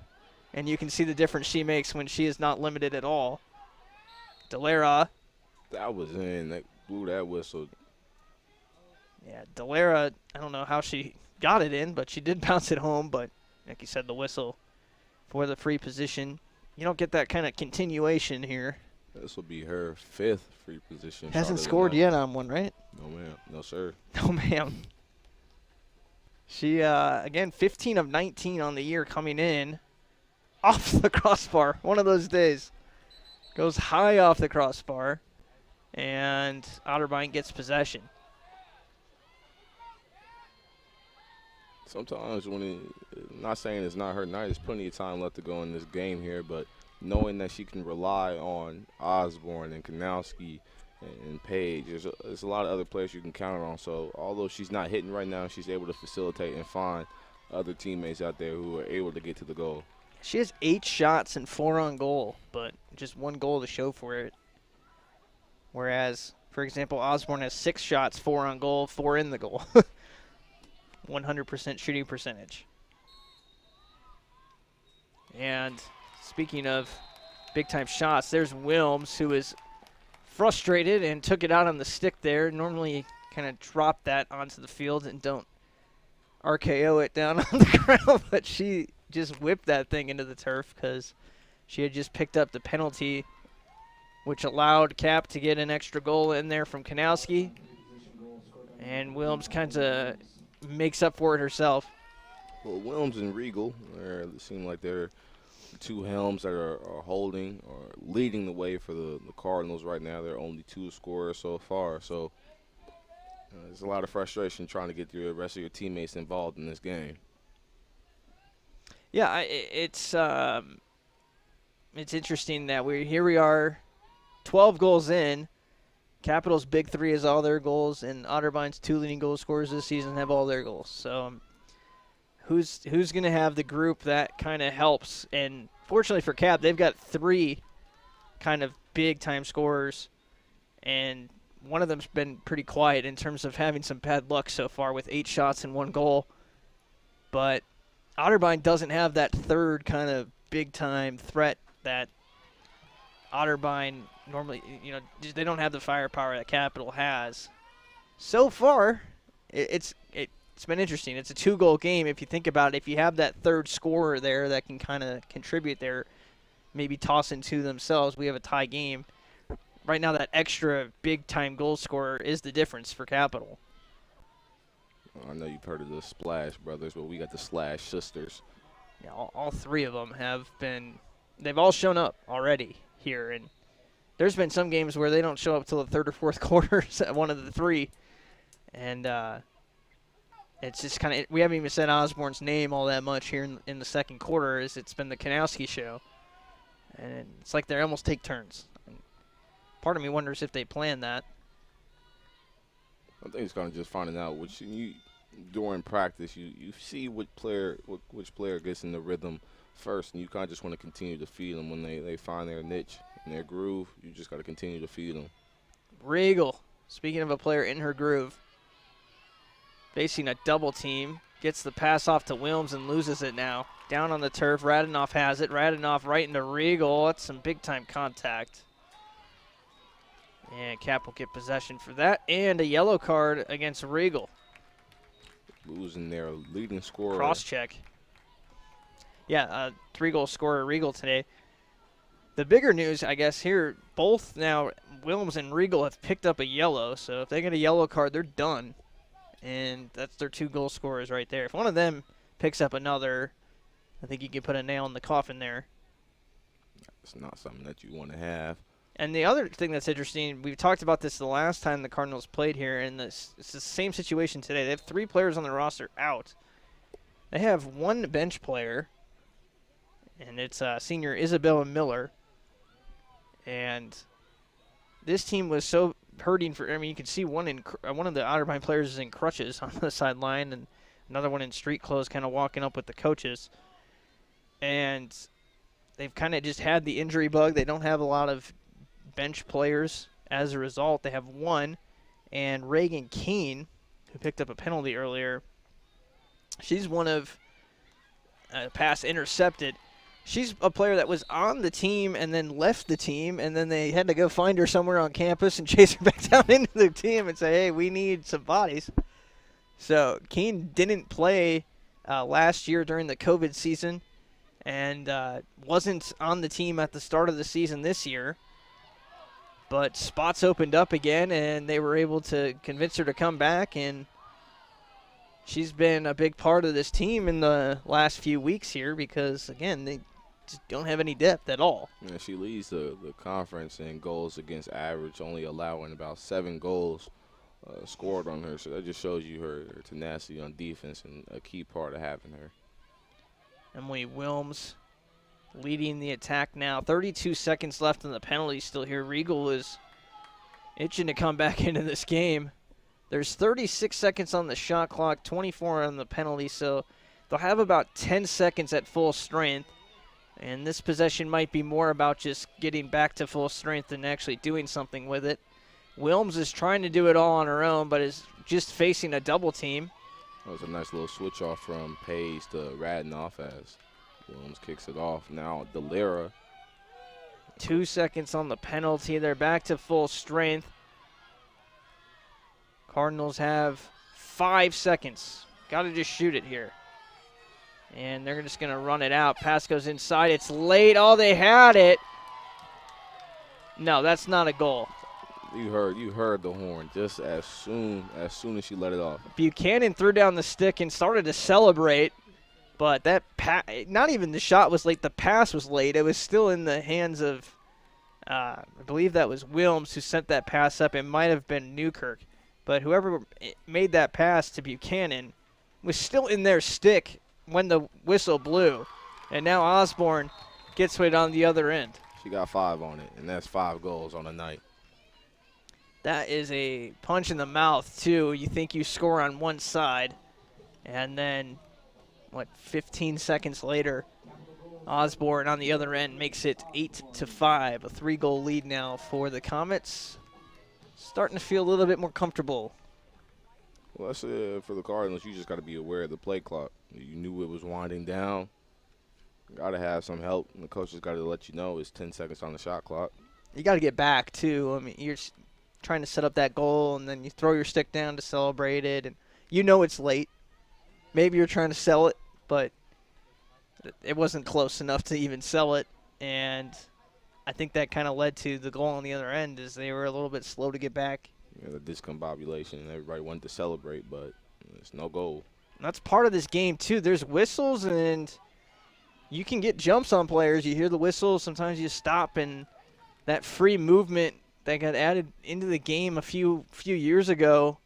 And you can see the difference she makes when she is not limited at all. Delara. That was in. That blew that whistle. Yeah, Delara, I don't know how she got it in, but she did bounce it home. But like you said, the whistle for the free position. You don't get that kind of continuation here. This will be her 5th free position. Hasn't scored yet on one, right? No, ma'am. No, sir. No, ma'am. She, again, 15 of 19 on the year coming in. Off the crossbar. One of those days. Goes high off the crossbar. And Otterbein gets possession. Sometimes not saying it's not her night, there's plenty of time left to go in this game here, but knowing that she can rely on Osborne and Kanowski and Page, there's a lot of other players you can count on. So although she's not hitting right now, she's able to facilitate and find other teammates out there who are able to get to the goal. She has 8 shots and 4 on goal, but just 1 goal to show for it. Whereas, for example, Osborne has 6 shots, 4 on goal, 4 in the goal. 100% shooting percentage. And speaking of big-time shots, there's Wilms, who is frustrated and took it out on the stick there. Normally kind of drop that onto the field and don't RKO it down on the ground, but she just whipped that thing into the turf because she had just picked up the penalty, which allowed Cap to get an extra goal in there from Kanowski. And Wilms kind of makes up for it herself. Well, Wilms and Regal seem like they're the 2 helms that are holding or leading the way for the Cardinals right now. They're only 2 scorers so far. So there's a lot of frustration trying to get the rest of your teammates involved in this game. Yeah, it's interesting that we are 12 goals in. Capital's big 3 is all their goals, and Otterbein's 2 leading goal scorers this season have all their goals. So who's going to have the group that kind of helps? And fortunately for Cap, they've got 3 kind of big-time scorers, and one of them's been pretty quiet in terms of having some bad luck so far with 8 shots and 1 goal. But Otterbein doesn't have that third kind of big-time threat that Otterbein normally, they don't have the firepower that Capital has. So far, it's been interesting. It's a 2-goal game. If you think about it, if you have that third scorer there that can kind of contribute there, maybe toss into themselves, we have a tie game. Right now, that extra big-time goal scorer is the difference for Capital. I know you've heard of the Splash Brothers, but we got the Slash Sisters. Yeah, all 3 of them they've all shown up already here, and there's been some games where they don't show up till the 3rd or 4th quarters, one of the 3, and it's just kind of, we haven't even said Osborne's name all that much here in the 2nd quarter, as it's been the Kanowski show, and it's like they almost take turns. And part of me wonders if they planned that. I think it's kind of just finding out during practice you see which player gets in the rhythm first, and you kind of just want to continue to feed them when they find their niche and their groove. You just got to continue to feed them. Regal, speaking of a player in her groove, facing a double team, gets the pass off to Wilms and loses it now. Down on the turf, Radanoff has it. Radanoff right into Regal. That's some big-time contact. And Cap will get possession for that, and a yellow card against Regal. Losing their leading scorer. Cross-check. Yeah, 3-goal scorer Regal today. The bigger news, I guess, here, both now Wilms and Regal have picked up a yellow, so if they get a yellow card, they're done. And that's their 2-goal scorers right there. If one of them picks up another, I think you can put a nail in the coffin there. It's not something that you want to have. And the other thing that's interesting, we talked about this the last time the Cardinals played here, and it's the same situation today. They have 3 players on the roster out. They have 1 bench player, and it's senior Isabella Miller. And this team was so hurting for, you can see one of the Otterbein players is in crutches on the sideline, and another one in street clothes kind of walking up with the coaches. And they've kind of just had the injury bug. They don't have a lot of bench players. As a result, they have 1, and Reagan Keene, who picked up a penalty earlier, she's one of pass intercepted. she's a player that was on the team and then left the team, and then they had to go find her somewhere on campus and chase her back down into the team and say, hey, we need some bodies. So Keene didn't play last year during the COVID season and wasn't on the team at the start of the season this year. But spots opened up again, and they were able to convince her to come back, and she's been a big part of this team in the last few weeks here because, again, they just don't have any depth at all. Yeah, she leads the conference in goals against average, only allowing about 7 goals scored on her. So that just shows you her tenacity on defense and a key part of having her. Emily Wilms leading the attack now. 32 seconds left in the penalty still here. Regal is itching to come back into this game. There's 36 seconds on the shot clock, 24 on the penalty, so they'll have about 10 seconds at full strength. And this possession might be more about just getting back to full strength than actually doing something with it. Wilms is trying to do it all on her own, but is just facing a double team. That was a nice little switch off from Page to Radnoff as Wilms kicks it off. Now Delera. 2 seconds on the penalty. They're back to full strength. Cardinals have 5 seconds. Got to just shoot it here. And they're just going to run it out. Pass goes inside. It's late. Oh, they had it. No, that's not a goal. You heard the horn just as soon as she let it off. Buchanan threw down the stick and started to celebrate, but that not even the shot was late. The pass was late. It was still in the hands of, I believe that was Wilms who sent that pass up. It might have been Newkirk, but whoever made that pass to Buchanan was still in their stick when the whistle blew, and now Osborne gets it on the other end. She got 5 on it, and that's 5 goals on the night. That is a punch in the mouth, too. You think you score on one side, and then, 15 seconds later, Osborne on the other end makes it 8-5, a 3-goal lead now for the Comets. Starting to feel a little bit more comfortable. Well, that's for the Cardinals. You just got to be aware of the play clock. You knew it was winding down. Got to have some help. And the coach has got to let you know it's 10 seconds on the shot clock. You got to get back, too. I mean, you're trying to set up that goal, and then you throw your stick down to celebrate it, and you know it's late. Maybe you're trying to sell it, but it wasn't close enough to even sell it, and I think that kind of led to the goal on the other end as they were a little bit slow to get back. Yeah, the discombobulation, and everybody wanted to celebrate, but it's no goal. And that's part of this game, too. There's whistles, and you can get jumps on players. You hear the whistles. Sometimes you stop, and that free movement that got added into the game a few years ago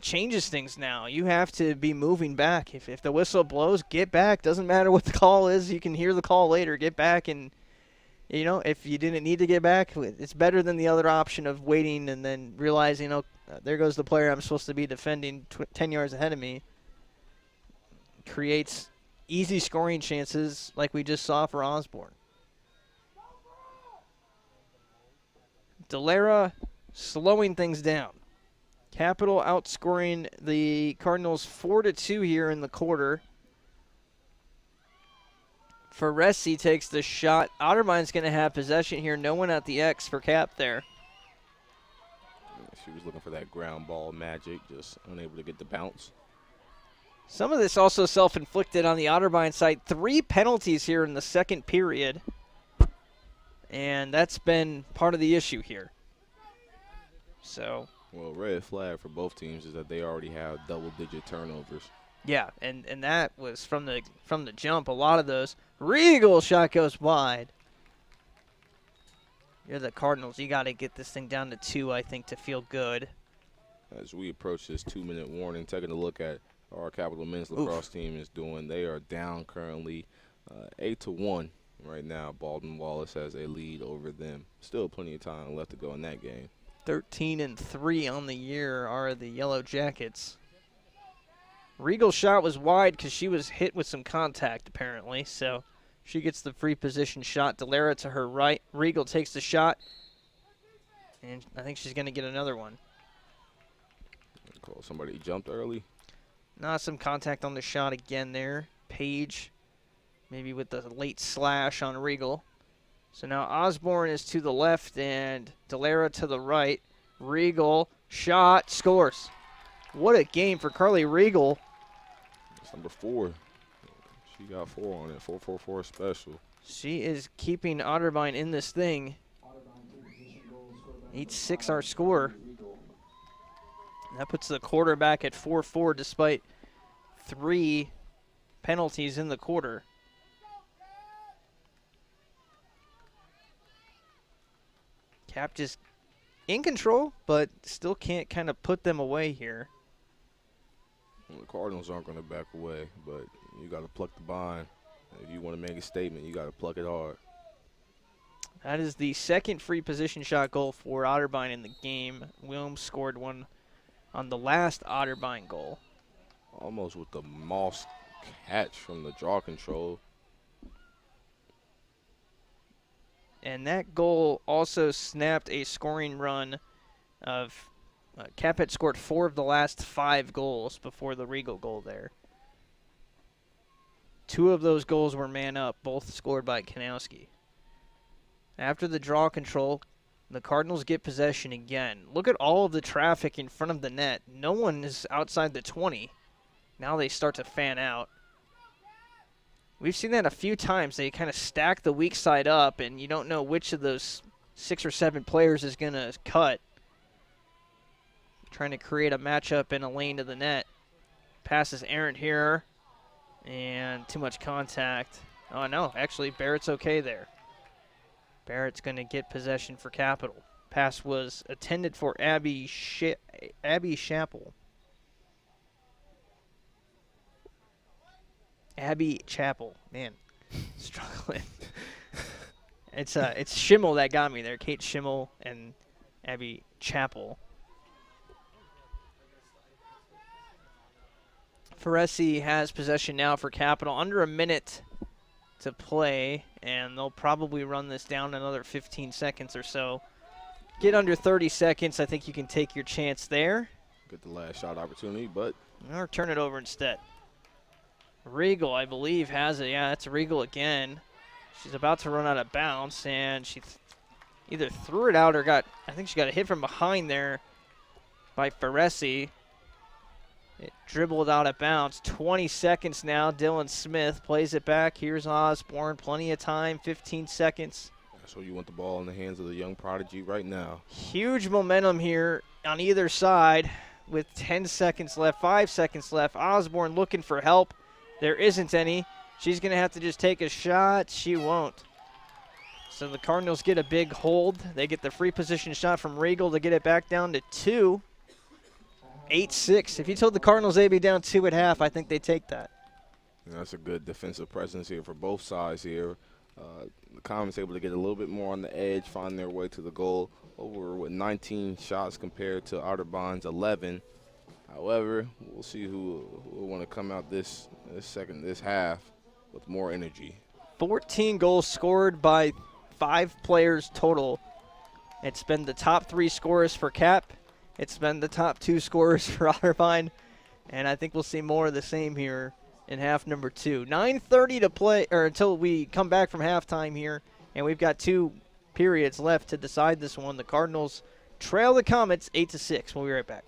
changes things now. You have to be moving back. If the whistle blows, get back. Doesn't matter what the call is. You can hear the call later. Get back, and, if you didn't need to get back, it's better than the other option of waiting and then realizing, there goes the player I'm supposed to be defending 10 yards ahead of me. Creates easy scoring chances like we just saw for Osborne. Delera slowing things down. Capital outscoring the Cardinals 4-2 here in the quarter. Ferresi takes the shot. Ottermein's going to have possession here. No one at the X for Cap there. She was looking for that ground ball magic, just unable to get the bounce. Some of this also self-inflicted on the Otterbein side. 3 penalties here in the second period. And that's been part of the issue here. So, well, red flag for both teams is that they already have double-digit turnovers. Yeah, and that was from the jump. A lot of those. Regal shot goes wide. You're the Cardinals. You got to get this thing down to 2, I think, to feel good. As we approach this 2-minute warning, taking a look at our Capital men's lacrosse team is doing. They are down currently 8-1 right now. Baldwin Wallace has a lead over them. Still plenty of time left to go in that game. 13-3 on the year are the Yellow Jackets. Regal's shot was wide because she was hit with some contact, apparently. So she gets the free position shot. Delera to her right. Regal takes the shot. And I think she's going to get another one. Call somebody jumped early. Some contact on the shot again there. Page maybe with the late slash on Regal. So now Osborne is to the left and Delara to the right. Regal, shot, scores. What a game for Carly Regal. That's number 4. She got 4 on it, 4-4-4 special. She is keeping Otterbein in this thing. 8-6 our score. That puts the quarter back at 4-4 despite 3 penalties in the quarter. Cap just in control, but still can't kind of put them away here. Well, the Cardinals aren't going to back away, but you got to pluck the bind. If you want to make a statement, you got to pluck it hard. That is the second free position shot goal for Otterbein in the game. Williams scored one on the last Otterbein goal. Almost with the Moss catch from the draw control. And that goal also snapped a scoring run of Cap had scored 4 of the last 5 goals before the Regal goal there. 2 of those goals were man up, both scored by Kanowski. After the draw control, the Cardinals get possession again. Look at all of the traffic in front of the net. No one is outside the 20. Now they start to fan out. We've seen that a few times. They kind of stack the weak side up, and you don't know which of those 6 or 7 players is going to cut. Trying to create a matchup in a lane to the net. Pass is errant here, and too much contact. Oh, no, actually, Barrett's okay there. Barrett's going to get possession for Capital. Pass was intended for Abby Chappell. Abby Chappell, man, struggling. It's Schimmel that got me there. Kate Schimmel and Abby Chappell. Feresi has possession now for Capital. Under a minute to play, and they'll probably run this down another 15 seconds or so. Get under 30 seconds. I think you can take your chance there. Get the last shot opportunity, but or turn it over instead. Regal, I believe, has it. Yeah, it's Regal again. She's about to run out of bounds, and she either threw it out or I think she got a hit from behind there by Feresi. It dribbled out of bounds. 20 seconds now. Dylan Smith plays it back. Here's Osborne. Plenty of time. 15 seconds. So you want the ball in the hands of the young prodigy right now. Huge momentum here on either side with 10 seconds left, 5 seconds left. Osborne looking for help. There isn't any. She's going to have to just take a shot. She won't. So the Cardinals get a big hold. They get the free position shot from Regal to get it back down to 2. 8-6. If you told the Cardinals they'd be down 2 at half, I think they'd take that. Yeah, that's a good defensive presence here for both sides here. The Comets able to get a little bit more on the edge, find their way to the goal. Over with 19 shots compared to Otterbein's 11. However, we'll see who will want to come out this half with more energy. 14 goals scored by 5 players total. It's been the top 3 scorers for Cap. It's been the top 2 scorers for Otterbein. And I think we'll see more of the same here in half number 2. 9:30 to play, or until we come back from halftime here. And we've got 2 periods left to decide this one. The Cardinals trail the Comets 8-6. We'll be right back.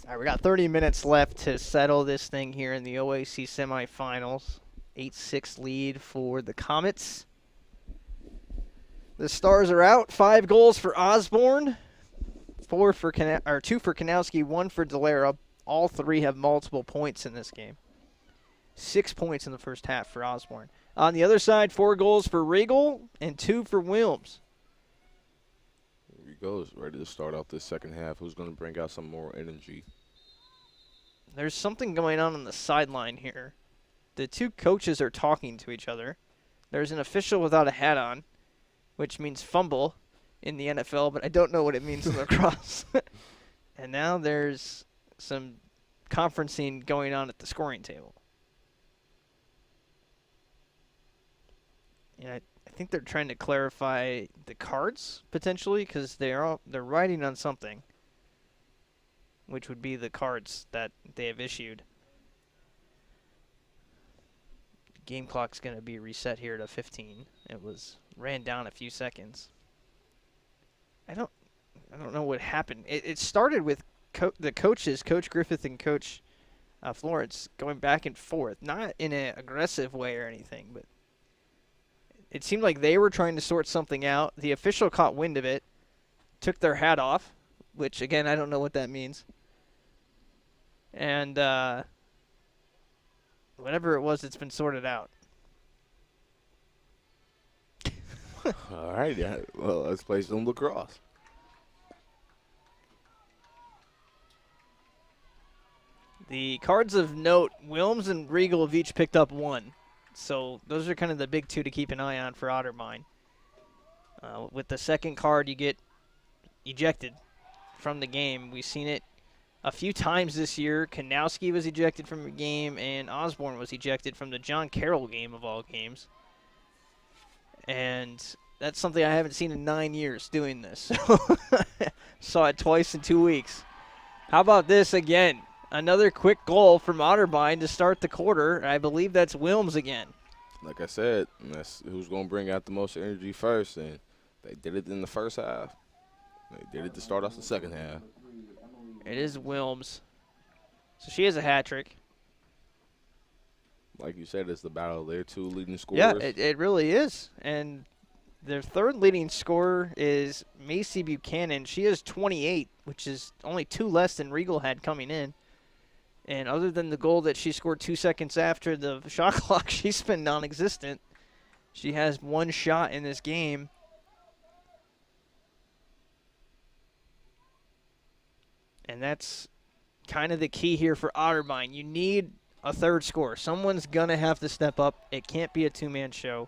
All right, we got 30 minutes left to settle this thing here in the OAC semifinals. 8-6 lead for the Comets. The Stars are out. 5 goals for Osborne, 2 for Kanowski, 1 for Delera. All 3 have multiple points in this game. 6 points in the first half for Osborne. On the other side, 4 goals for Regal and 2 for Wilms. Here he goes, ready to start off this second half. Who's going to bring out some more energy? There's something going on the sideline here. The 2 coaches are talking to each other. There's an official without a hat on, which means fumble in the NFL, but I don't know what it means in lacrosse. And now there's some conferencing going on at the scoring table. And I think they're trying to clarify the cards, potentially, because they're writing on something, which would be the cards that they have issued. Game clock's going to be reset here to 15. It ran down a few seconds. I don't know what happened. It started with the coaches, Coach Griffith and Coach Florence, going back and forth, not in an aggressive way or anything, but it seemed like they were trying to sort something out. The official caught wind of it, took their hat off, which, again, I don't know what that means. And whatever it was, it's been sorted out. All right, yeah. Well, let's play some lacrosse. The cards of note, Wilms and Regal have each picked up 1. So those are kind of the big 2 to keep an eye on for Otterbein. With the second card, you get ejected from the game. We've seen it a few times this year. Kanowski was ejected from a game, and Osborne was ejected from the John Carroll game of all games. And that's something I haven't seen in 9 years doing this. Saw it twice in 2 weeks. How about this again? Another quick goal from Otterbein to start the quarter. I believe that's Wilms again. Like I said, that's who's going to bring out the most energy first, and they did it in the first half. They did it to start off the second half. It is Wilms. So she has a hat trick. Like you said, it's the battle of their 2 leading scorers. Yeah, it really is. And their 3rd leading scorer is Macy Buchanan. She has 28, which is only 2 less than Regal had coming in. And other than the goal that she scored 2 seconds after the shot clock, she's been non-existent. She has 1 shot in this game. And that's kind of the key here for Otterbein. You need a 3rd scorer. Someone's going to have to step up. It can't be a 2-man show.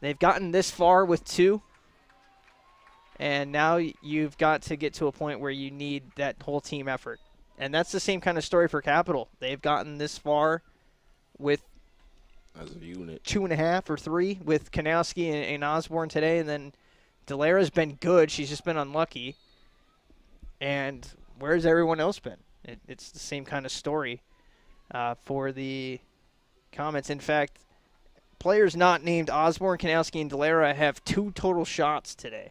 They've gotten this far with 2. And now you've got to get to a point where you need that whole team effort. And that's the same kind of story for Capital. They've gotten this far with as a unit 2.5 or 3 with Kanowski and Osborne today. And then Delera's been good. She's just been unlucky. And where's everyone else been? It's the same kind of story for the Comets. In fact, players not named Osborne, Kanowski, and Delera have 2 total shots today.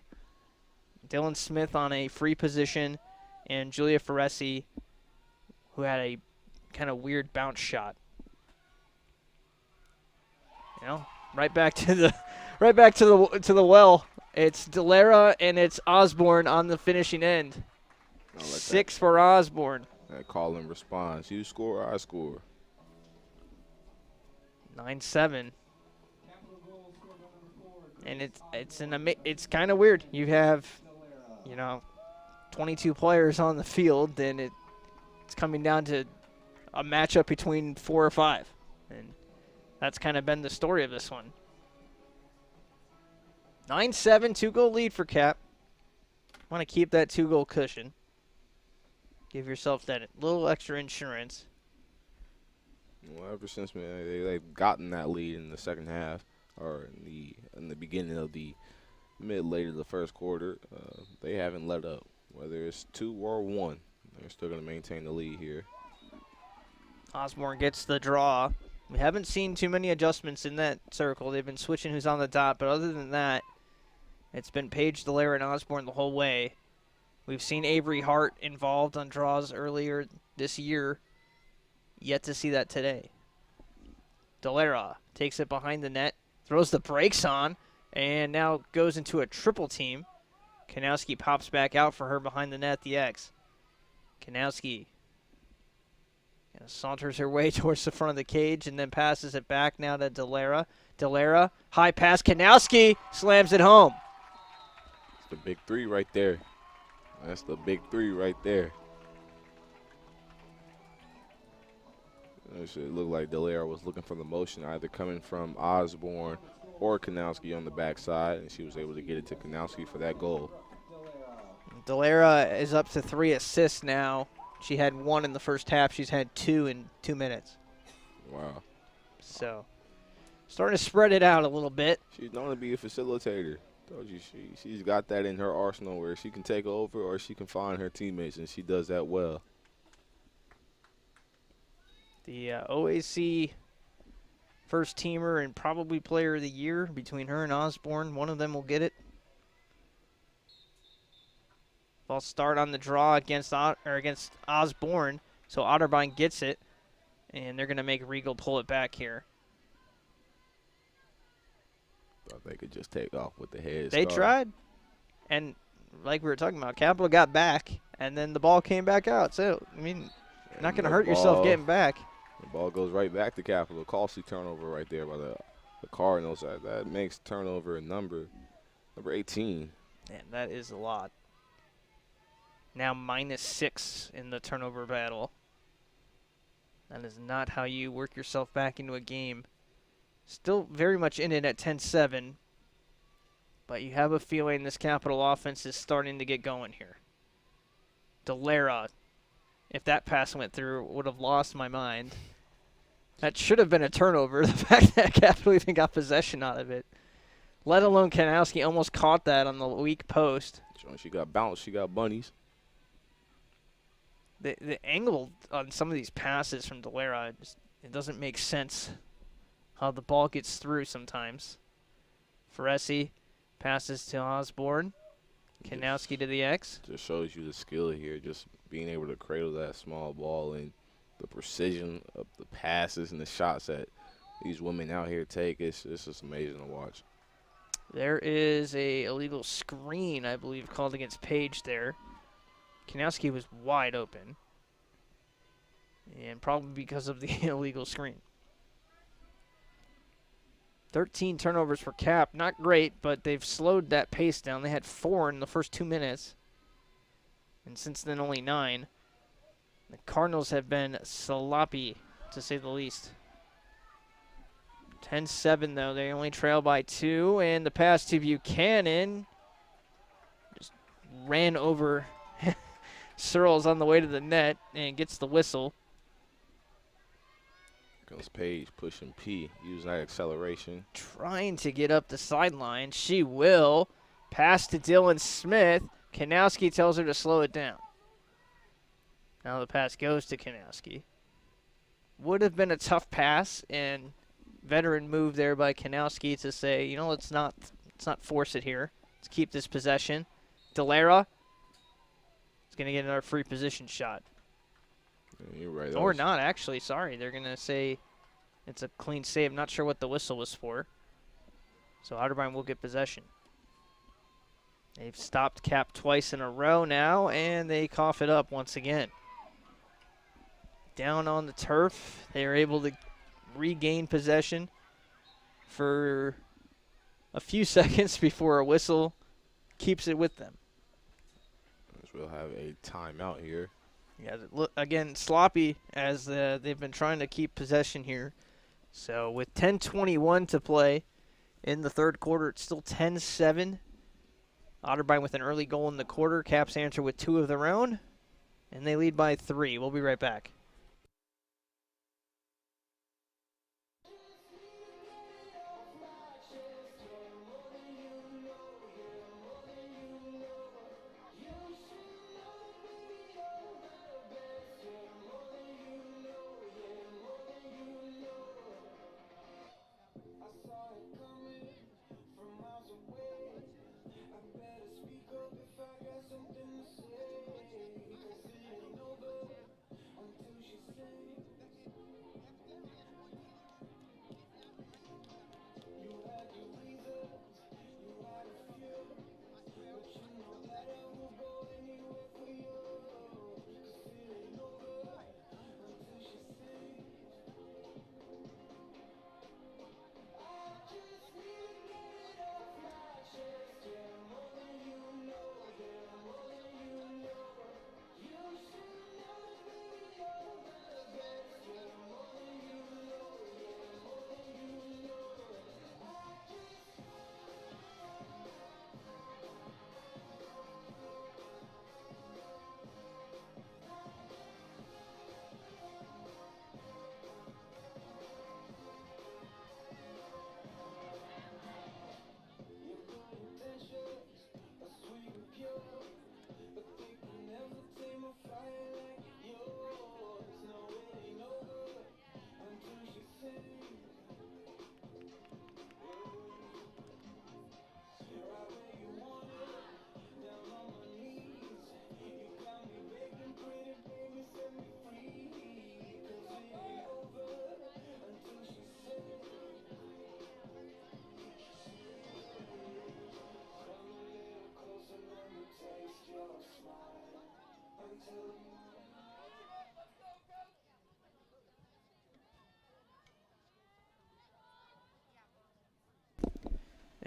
Dylan Smith on a free position and Julia Ferresi, who had a kind of weird bounce shot. You know, right back to the well. It's Delera and it's Osborne on the finishing end. 6 for Osborne. That call and response. You score, I score. 9-7. And it's kind of weird. You have, 22 players on the field, and it's coming down to a matchup between 4 or 5. And that's kind of been the story of this one. 9-7, 2-goal lead for Cap. Want to keep that 2-goal cushion. Give yourself that little extra insurance. Well, ever since they've gotten that lead in the second half, or in the beginning of the late of the first quarter, they haven't let up. Whether it's 2 or 1, they're still going to maintain the lead here. Osborne gets the draw. We haven't seen too many adjustments in that circle. They've been switching who's on the top, but other than that, it's been Paige, Delera, and Osborne the whole way. We've seen Avery Hart involved on draws earlier this year. Yet to see that today. Delera takes it behind the net, throws the brakes on, and now goes into a triple team. Kanowski pops back out for her behind the net, the X. Kanowski saunters her way towards the front of the cage and then passes it back now to Delera. Delera, high pass, Kanowski slams it home. It's the big three right there. That's the big three right there. It looked like Delera was looking for the motion either coming from Osborne or Kanowski on the backside, and she was able to get it to Kanowski for that goal. Delera is up to 3 assists now. She had 1 in the first half. She's had 2 in 2 minutes. Wow. So, starting to spread it out a little bit. She's known to be a facilitator. Told you she's got that in her arsenal where she can take over or she can find her teammates, and she does that well. The OAC first teamer and probably player of the year between her and Osborne. One of them will get it. Ball start on the draw against Osborne, so Otterbein gets it, and they're going to make Regal pull it back here. Thought they could just take off with the head. They tried, and like we were talking about, Capital got back, and then the ball came back out. So, I mean, you're not going to hurt yourself getting back. The ball goes right back to Capital. Costly turnover right there by the Cardinals. That makes turnover number 18. Man, that is a lot. Now -6 in the turnover battle. That is not how you work yourself back into a game. Still very much in it at 10-7. But you have a feeling this Capital offense is starting to get going here. Delera, if that pass went through, would have lost my mind. That should have been a turnover. The fact that Capital even got possession out of it. Let alone Kanowski almost caught that on the weak post. She got bounced. She got bunnies. The angle on some of these passes from Delera, it doesn't make sense how the ball gets through sometimes. Feresi passes to Osborne. Kanowski to the X. Just shows you the skill here, just being able to cradle that small ball and the precision of the passes and the shots that these women out here take. It's just amazing to watch. There is a illegal screen, I believe, called against Page there. Kanowski was wide open, and probably because of the illegal screen. 13 turnovers for Cap. Not great, but they've slowed that pace down. They had 4 in the first 2 minutes, and since then only 9. The Cardinals have been sloppy, to say the least. 10-7, though. They only trail by 2, and the pass to Buchanan just ran over Searles on the way to the net and gets the whistle. Comes Page pushing P, using that acceleration. Trying to get up the sideline. She will. Pass to Dylan Smith. Kanowski tells her to slow it down. Now the pass goes to Kanowski. Would have been a tough pass, and veteran move there by Kanowski to say, you know, let's not force it here. Let's keep this possession. Delera is going to get another free position shot. Yeah, you're right. Or not, actually. Sorry. They're going to say it's a clean save. Not sure what the whistle was for. So Otterbein will get possession. They've stopped Cap twice in a row now, and they cough it up once again. Down on the turf, they are able to regain possession for a few seconds before a whistle keeps it with them. We'll have a timeout here. Yeah, look, again, sloppy as they've been trying to keep possession here. So with 10:21 to play in the third quarter, it's still 10-7. Otterbein with an early goal in the quarter. Caps answer with 2 of their own, and they lead by 3. We'll be right back. From miles away, I better speak up if I got something to say.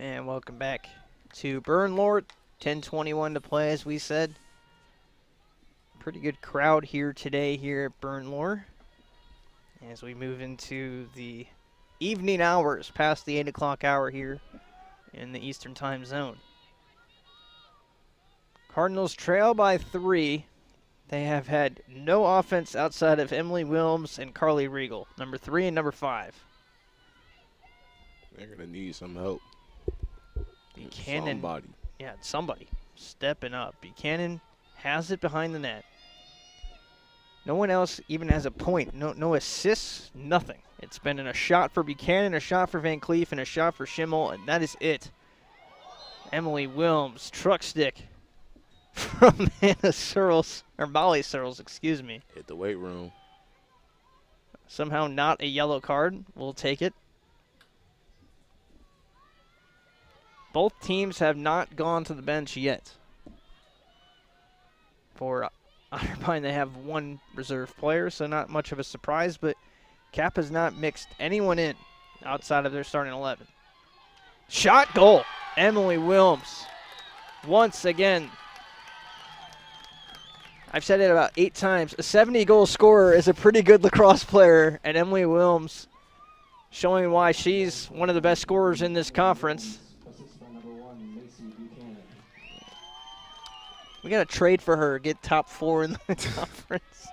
And welcome back to Burnlord. 10:21 to play, as we said. Pretty good crowd here today here at Burnlord as we move into the evening hours, past the 8 o'clock hour here in the Eastern Time Zone. Cardinals trail by 3. They have had no offense outside of Emily Wilms and Carly Regal, number 3 and number 5. They're going to need some help. Buchanan, somebody. Yeah, somebody stepping up. Buchanan has it behind the net. No one else even has a point. No assists, nothing. It's been a shot for Buchanan, a shot for Van Cleef, and a shot for Schimmel, and that is it. Emily Wilms, truck stick from Hannah Searles, or Molly Searles, excuse me. Hit the weight room. Somehow not a yellow card. We'll take it. Both teams have not gone to the bench yet. For Otterbein, they have one reserve player, so not much of a surprise, but Cap has not mixed anyone in outside of their starting 11. Shot, goal. Emily Wilms. Once again, I've said it about 8 times, a 70-goal scorer is a pretty good lacrosse player, and Emily Wilms showing why she's one of the best scorers in this conference. We got to trade for her, get top 4 in the conference.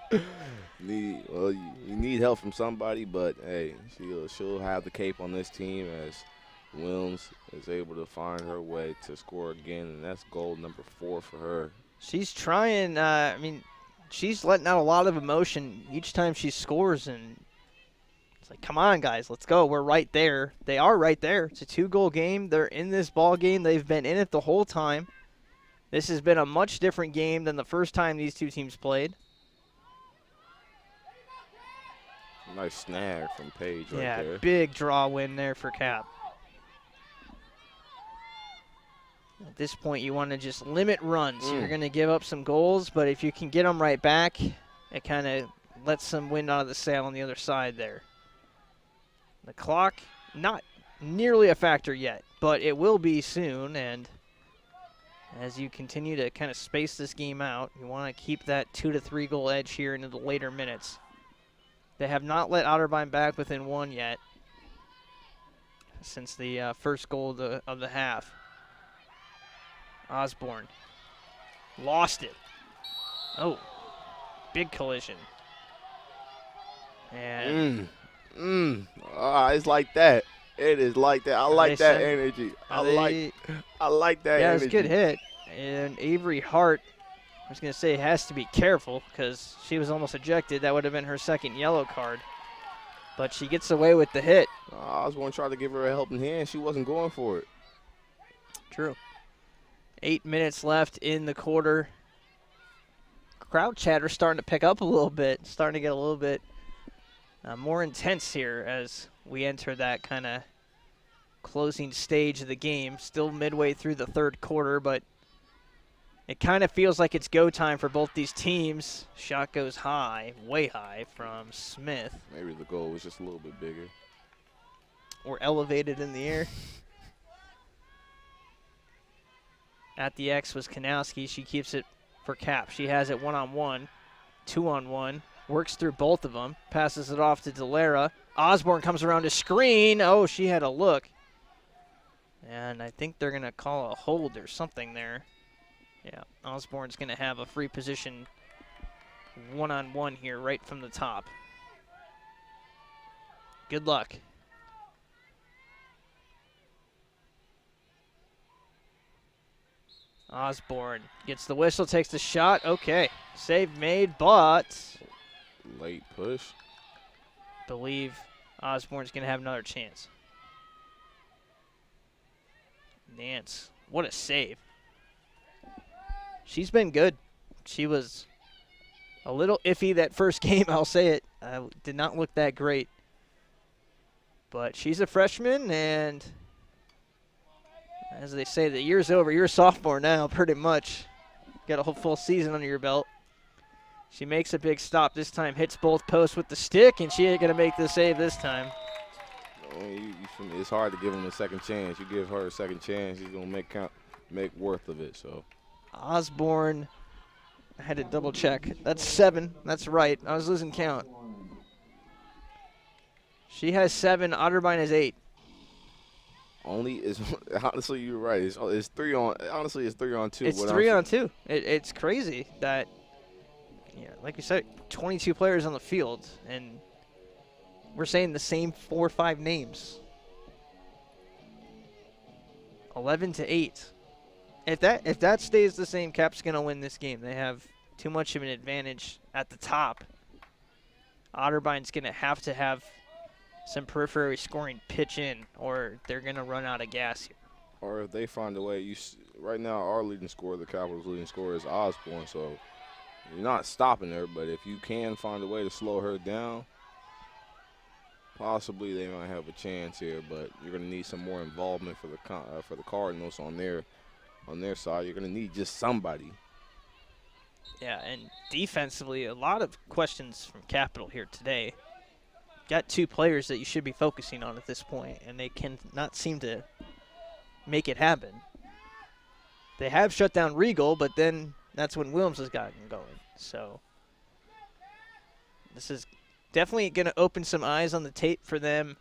You need help from somebody, but hey, she'll have the cape on this team as Wilms is able to find her way to score again, and that's goal number 4 for her. She's trying. She's letting out a lot of emotion each time she scores, and it's like, come on, guys, let's go. We're right there. They are right there. It's a 2-goal game. They're in this ball game. They've been in it the whole time. This has been a much different game than the first time these two teams played. Nice snag from Paige right there. Yeah, big draw win there for Cap. At this point, you want to just limit runs. You're going to give up some goals, but if you can get them right back, it kind of lets some wind out of the sail on the other side there. The clock, not nearly a factor yet, but it will be soon, and as you continue to kind of space this game out, you want to keep that 2 to 3 goal edge here into the later minutes. They have not let Otterbein back within 1 yet since the first goal of the half. Osborne lost it. Oh, big collision. And it's like that. It is like that. I like that energy. I like that energy. Yeah, it was a good hit. And Avery Hart, I was going to say, has to be careful because she was almost ejected. That would have been her second yellow card. But she gets away with the hit. Osborne tried to give her a helping hand. She wasn't going for it. True. 8 minutes left in the quarter. Crowd chatter starting to pick up a little bit. Starting to get a little bit more intense here as we enter that kind of closing stage of the game. Still midway through the third quarter, but it kind of feels like it's go time for both these teams. Shot goes high, way high from Smith. Maybe the goal was just a little bit bigger. Or elevated in the air. At the X was Kanowski. She keeps it for Cap. She has it 1-on-1, 2-on-1. Works through both of them. Passes it off to Delera. Osborne comes around to screen. Oh, she had a look. And I think they're going to call a hold or something there. Yeah, Osborne's going to have a free position 1-on-1 here right from the top. Good luck. Osborne gets the whistle, takes the shot. Okay, save made, but late push. Believe Osborne's going to have another chance. Nance, what a save. She's been good. She was a little iffy that first game, I'll say it. Did not look that great. But she's a freshman, and as they say, the year's over. You're a sophomore now, pretty much. Got a whole full season under your belt. She makes a big stop this time, hits both posts with the stick, and she ain't going to make the save this time. It's hard to give him a second chance. You give her a second chance, he's gonna make worth of it. So Osborne, I had to double check. That's 7. That's right. I was losing count. She has 7. Otterbein has 8. Honestly, you're right. It's 3 on. Honestly, it's 3 on 2. It's 3 on 2. It's crazy that, like we said, 22 players on the field, and we're saying the same 4 or 5 names. 11-8. If that stays the same, Cap's gonna win this game. They have too much of an advantage at the top. Otterbein's gonna have to have some periphery scoring pitch in, or they're gonna run out of gas here. Or if they find a way, right now our leading scorer, the Capitals' leading scorer, is Osborne. So you're not stopping her, but if you can find a way to slow her down, possibly they might have a chance here. But you're gonna need some more involvement for the Cardinals on their side. You're gonna need just somebody. Yeah, and defensively, a lot of questions from Capital here today. Got 2 players that you should be focusing on at this point, and they cannot seem to make it happen. They have shut down Regal, but then that's when Williams has gotten going. So this is definitely going to open some eyes on the tape for them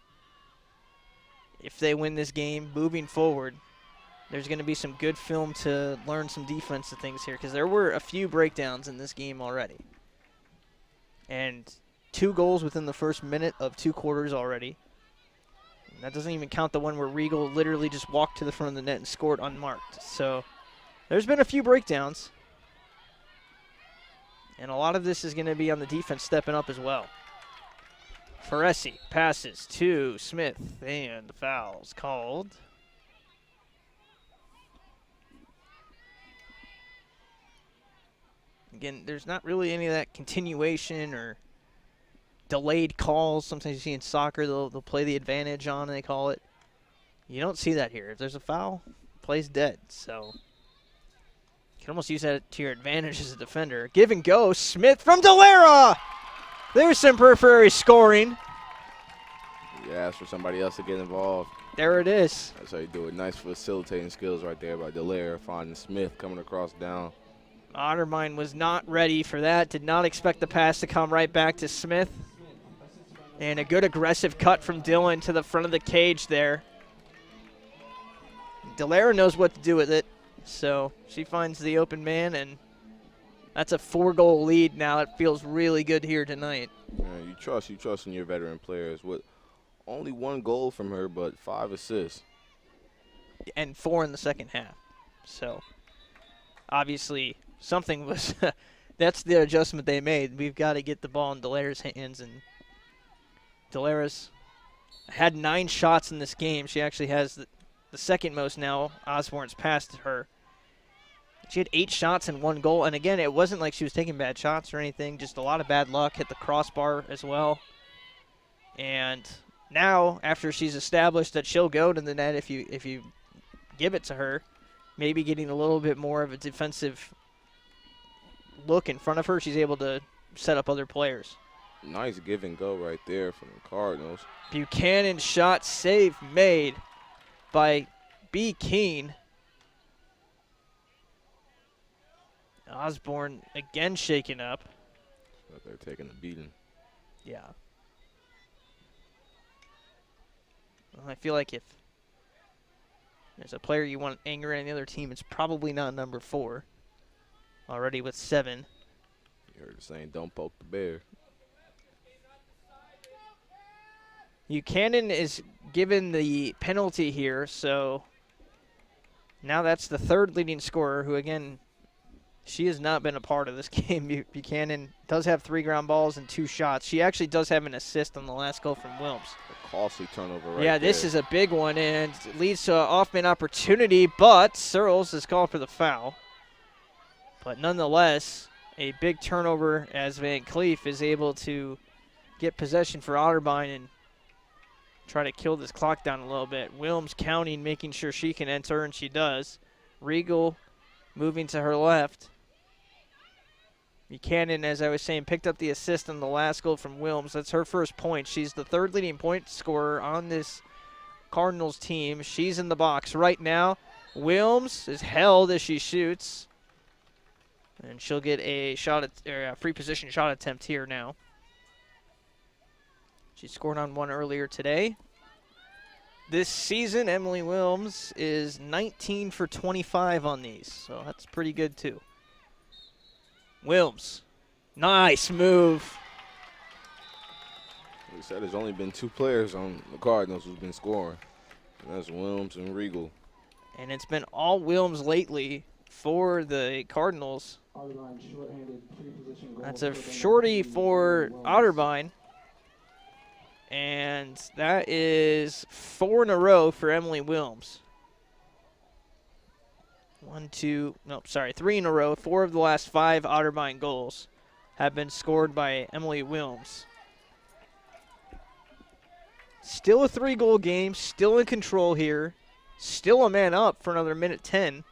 if they win this game moving forward. There's going to be some good film to learn some defensive things here, because there were a few breakdowns in this game already. And 2 goals within the first minute of 2 quarters already. And that doesn't even count the one where Regal literally just walked to the front of the net and scored unmarked. So there's been a few breakdowns. And a lot of this is going to be on the defense stepping up as well. Feresi passes to Smith, and the foul's called. Again, there's not really any of that continuation or delayed calls. Sometimes you see in soccer they'll play the advantage on, they call it. You don't see that here. If there's a foul, play's dead. So you can almost use that to your advantage as a defender. Give and go. Smith from Delera. There's some periphery scoring. You ask for somebody else to get involved. There it is. That's how you do it. Nice facilitating skills right there by Delera, finding Smith coming across down. Otterbein was not ready for that. Did not expect the pass to come right back to Smith. And a good aggressive cut from Dillon to the front of the cage there. Delera knows what to do with it. So she finds the open man, and that's a 4-goal lead now. It feels really good here tonight. Yeah, you trust in your veteran players. With only 1 goal from her, but 5 assists. And 4 in the second half. So obviously something was that's the adjustment they made. We've got to get the ball in Delera's hands, and Delera's had 9 shots in this game. She actually has the second most now. Osborne's passed her. She had 8 shots and 1 goal, and again, it wasn't like she was taking bad shots or anything, just a lot of bad luck. Hit the crossbar as well. And now, after she's established that she'll go to the net if you give it to her, maybe getting a little bit more of a defensive look in front of her, she's able to set up other players. Nice give and go right there from the Cardinals. Buchanan shot save made by B. Keene. Osborne again shaken up. But they're taking a beating. Yeah. Well, I feel like if there's a player you want angry on the other team, it's probably not number 4. Already with 7. You heard the saying, don't poke the bear. Buchanan is given the penalty here, so now that's the 3rd leading scorer, who again, she has not been a part of this game. Buchanan does have 3 ground balls and 2 shots. She actually does have an assist on the last goal from Wilms. A costly turnover right Yeah, there. this is a big one, and it leads to an off-man opportunity, but Searles is called for the foul. But nonetheless, a big turnover as Van Cleef is able to get possession for Otterbein and try to kill this clock down a little bit. Wilms counting, making sure she can enter, and she does. Regal moving to her left. Buchanan, as I was saying, picked up the assist on the last goal from Wilms. That's her first point. She's the third leading point scorer on this Cardinals team. She's in the box right now. Wilms is held as she shoots. And she'll get a free position shot attempt here now. She scored on one earlier today. This season, Emily Wilms is 19 for 25 on these, so that's pretty good too. Wilms, nice move. Like I said, there's only been 2 players on the Cardinals who's been scoring, and that's Wilms and Regal. And it's been all Wilms lately for the Cardinals. That's a shorty for Otterbein. And that is 4 in a row for Emily Wilms. 3 in a row. 4 of the last 5 Otterbein goals have been scored by Emily Wilms. Still a 3-goal game, still in control here. Still a man up for another minute 10.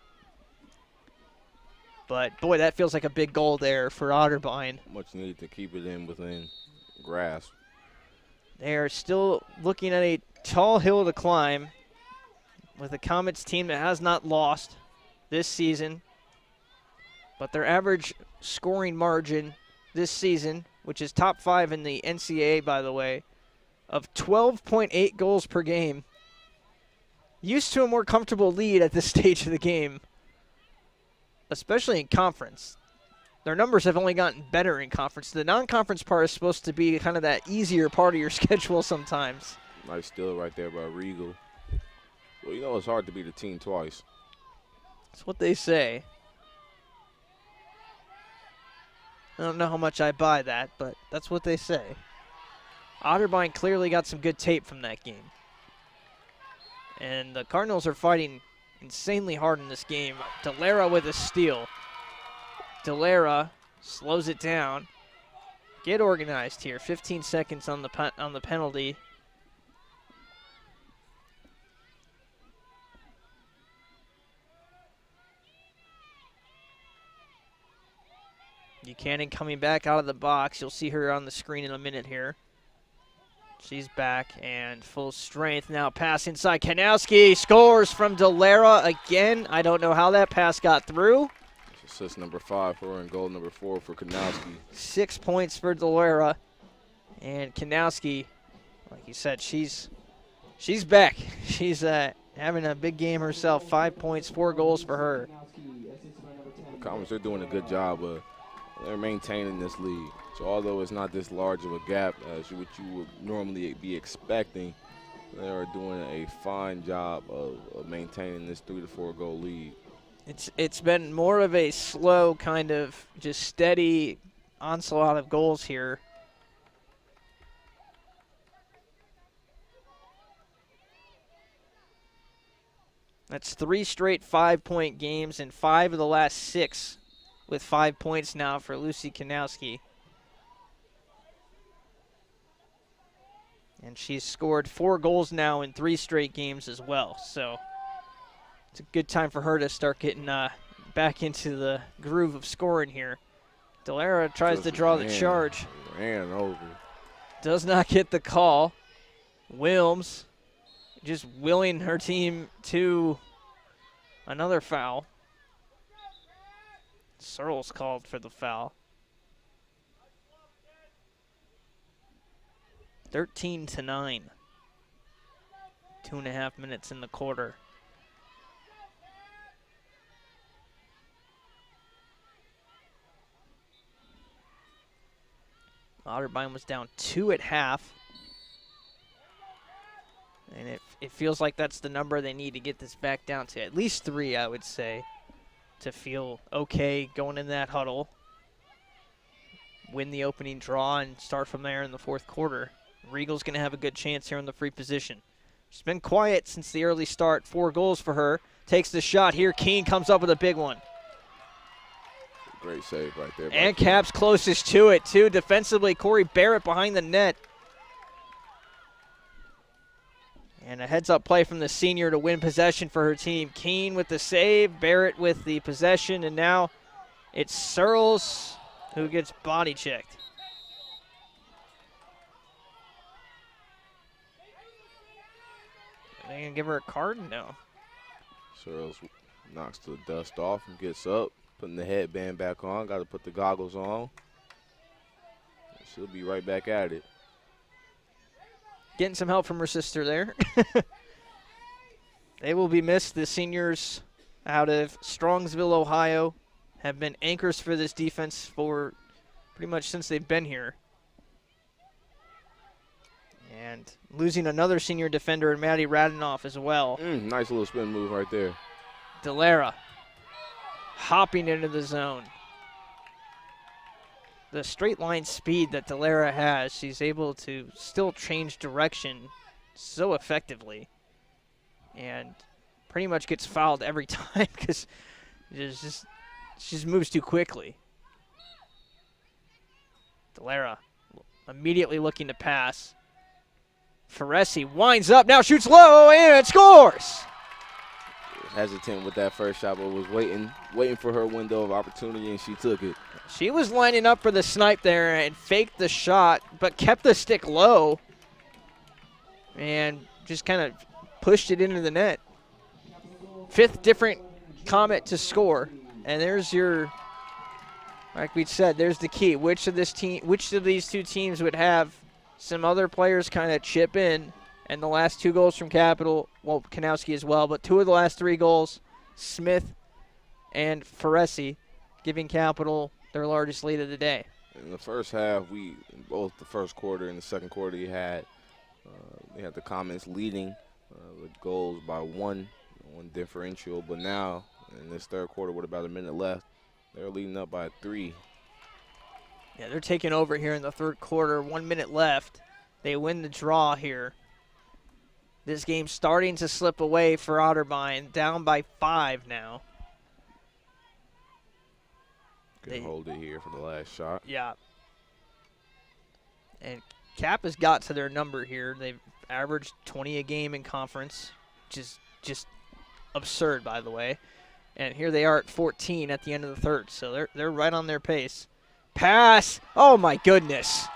But, boy, that feels like a big goal there for Otterbein. Much needed to keep it in within grasp. They are still looking at a tall hill to climb with a Comets team that has not lost this season. But their average scoring margin this season, which is top 5 in the NCAA, by the way, of 12.8 goals per game. Used to a more comfortable lead at this stage of the game, especially in conference. Their numbers have only gotten better in conference. The non-conference part is supposed to be kind of that easier part of your schedule sometimes. Nice steal right there by Regal. Well, you know it's hard to beat a team twice. That's what they say. I don't know how much I buy that, but that's what they say. Otterbein clearly got some good tape from that game. And the Cardinals are fighting insanely hard in this game. Delara with a steal. Delara slows it down. Get organized here. 15 seconds on the penalty. Buchanan coming back out of the box. You'll see her on the screen in a minute here. She's back and full strength. Now pass inside. Kanowski scores from Delara again. I don't know how that pass got through. Assist number 5 for her and goal number 4 for Kanowski. 6 points for Delara. And Kanowski, like you said, she's back. She's having a big game herself. 5 points, 4 goals for her. The Comets are doing a good job of they're maintaining this lead. So although it's not this large of a gap as what you would normally be expecting, they are doing a fine job of maintaining this 3 to 4 goal lead. It's been more of a slow kind of just steady onslaught of goals here. That's 3 straight 5-point games and 5 of the last 6 with 5 points now for Lucy Kanowski. And she's scored 4 goals now in 3 straight games as well. So it's a good time for her to start getting back into the groove of scoring here. Delara tries to draw the charge. Ran over. Does not get the call. Wilms just willing her team to another foul. Searles called for the foul. 13-9. 2.5 minutes in the quarter. Otterbein was down 2 at half. And it feels like that's the number they need to get this back down to. At least 3, I would say, to feel okay going in that huddle. Win the opening draw and start from there in the 4th quarter. Regal's going to have a good chance here in the free position. She's been quiet since the early start. 4 goals for her. Takes the shot here. Keene comes up with a big one. Great save right there. And Cap's closest to it, too. Defensively, Corey Barrett behind the net. And a heads-up play from the senior to win possession for her team. Keene with the save, Barrett with the possession, and now it's Searles who gets body checked. Are they going to give her a card? No. Searles knocks the dust off and gets up, putting the headband back on. Got to put the goggles on. She'll be right back at it. Getting some help from her sister there. They will be missed. The seniors out of Strongsville, Ohio, have been anchors for this defense for pretty much since they've been here. And losing another senior defender, Maddie Radenoff, as well. Nice little spin move right there. Delara hopping into the zone. The straight line speed that Delara has, she's able to still change direction so effectively. And pretty much gets fouled every time because she just moves too quickly. Delara immediately looking to pass. Feresi winds up, now shoots low, and scores! Hesitant with that first shot, but was waiting for her window of opportunity, and she took it. She was lining up for the snipe there and faked the shot, but kept the stick low and just kind of pushed it into the net. Fifth different Comet to score, and there's your, like we said, there's the key. Which of these two teams would have some other players kind of chip in? And the last 2 goals from Capital, well, Kanowski as well, but 2 of the last 3 goals, Smith and Feresi, giving Capital their largest lead of the day. In the first half, both the first quarter and the second quarter, they had the Comets leading the goals by one differential. But now, in this third quarter with about a minute left, they're leading up by 3. Yeah, they're taking over here in the third quarter. 1 minute left. They win the draw here. This game's starting to slip away for Otterbein, down by 5 now. Can hold it here for the last shot. Yeah. And Cap has got to their number here. They've averaged 20 a game in conference, which is just absurd, by the way. And here they are at 14 at the end of the third, so they're right on their pace. Pass! Oh, my goodness.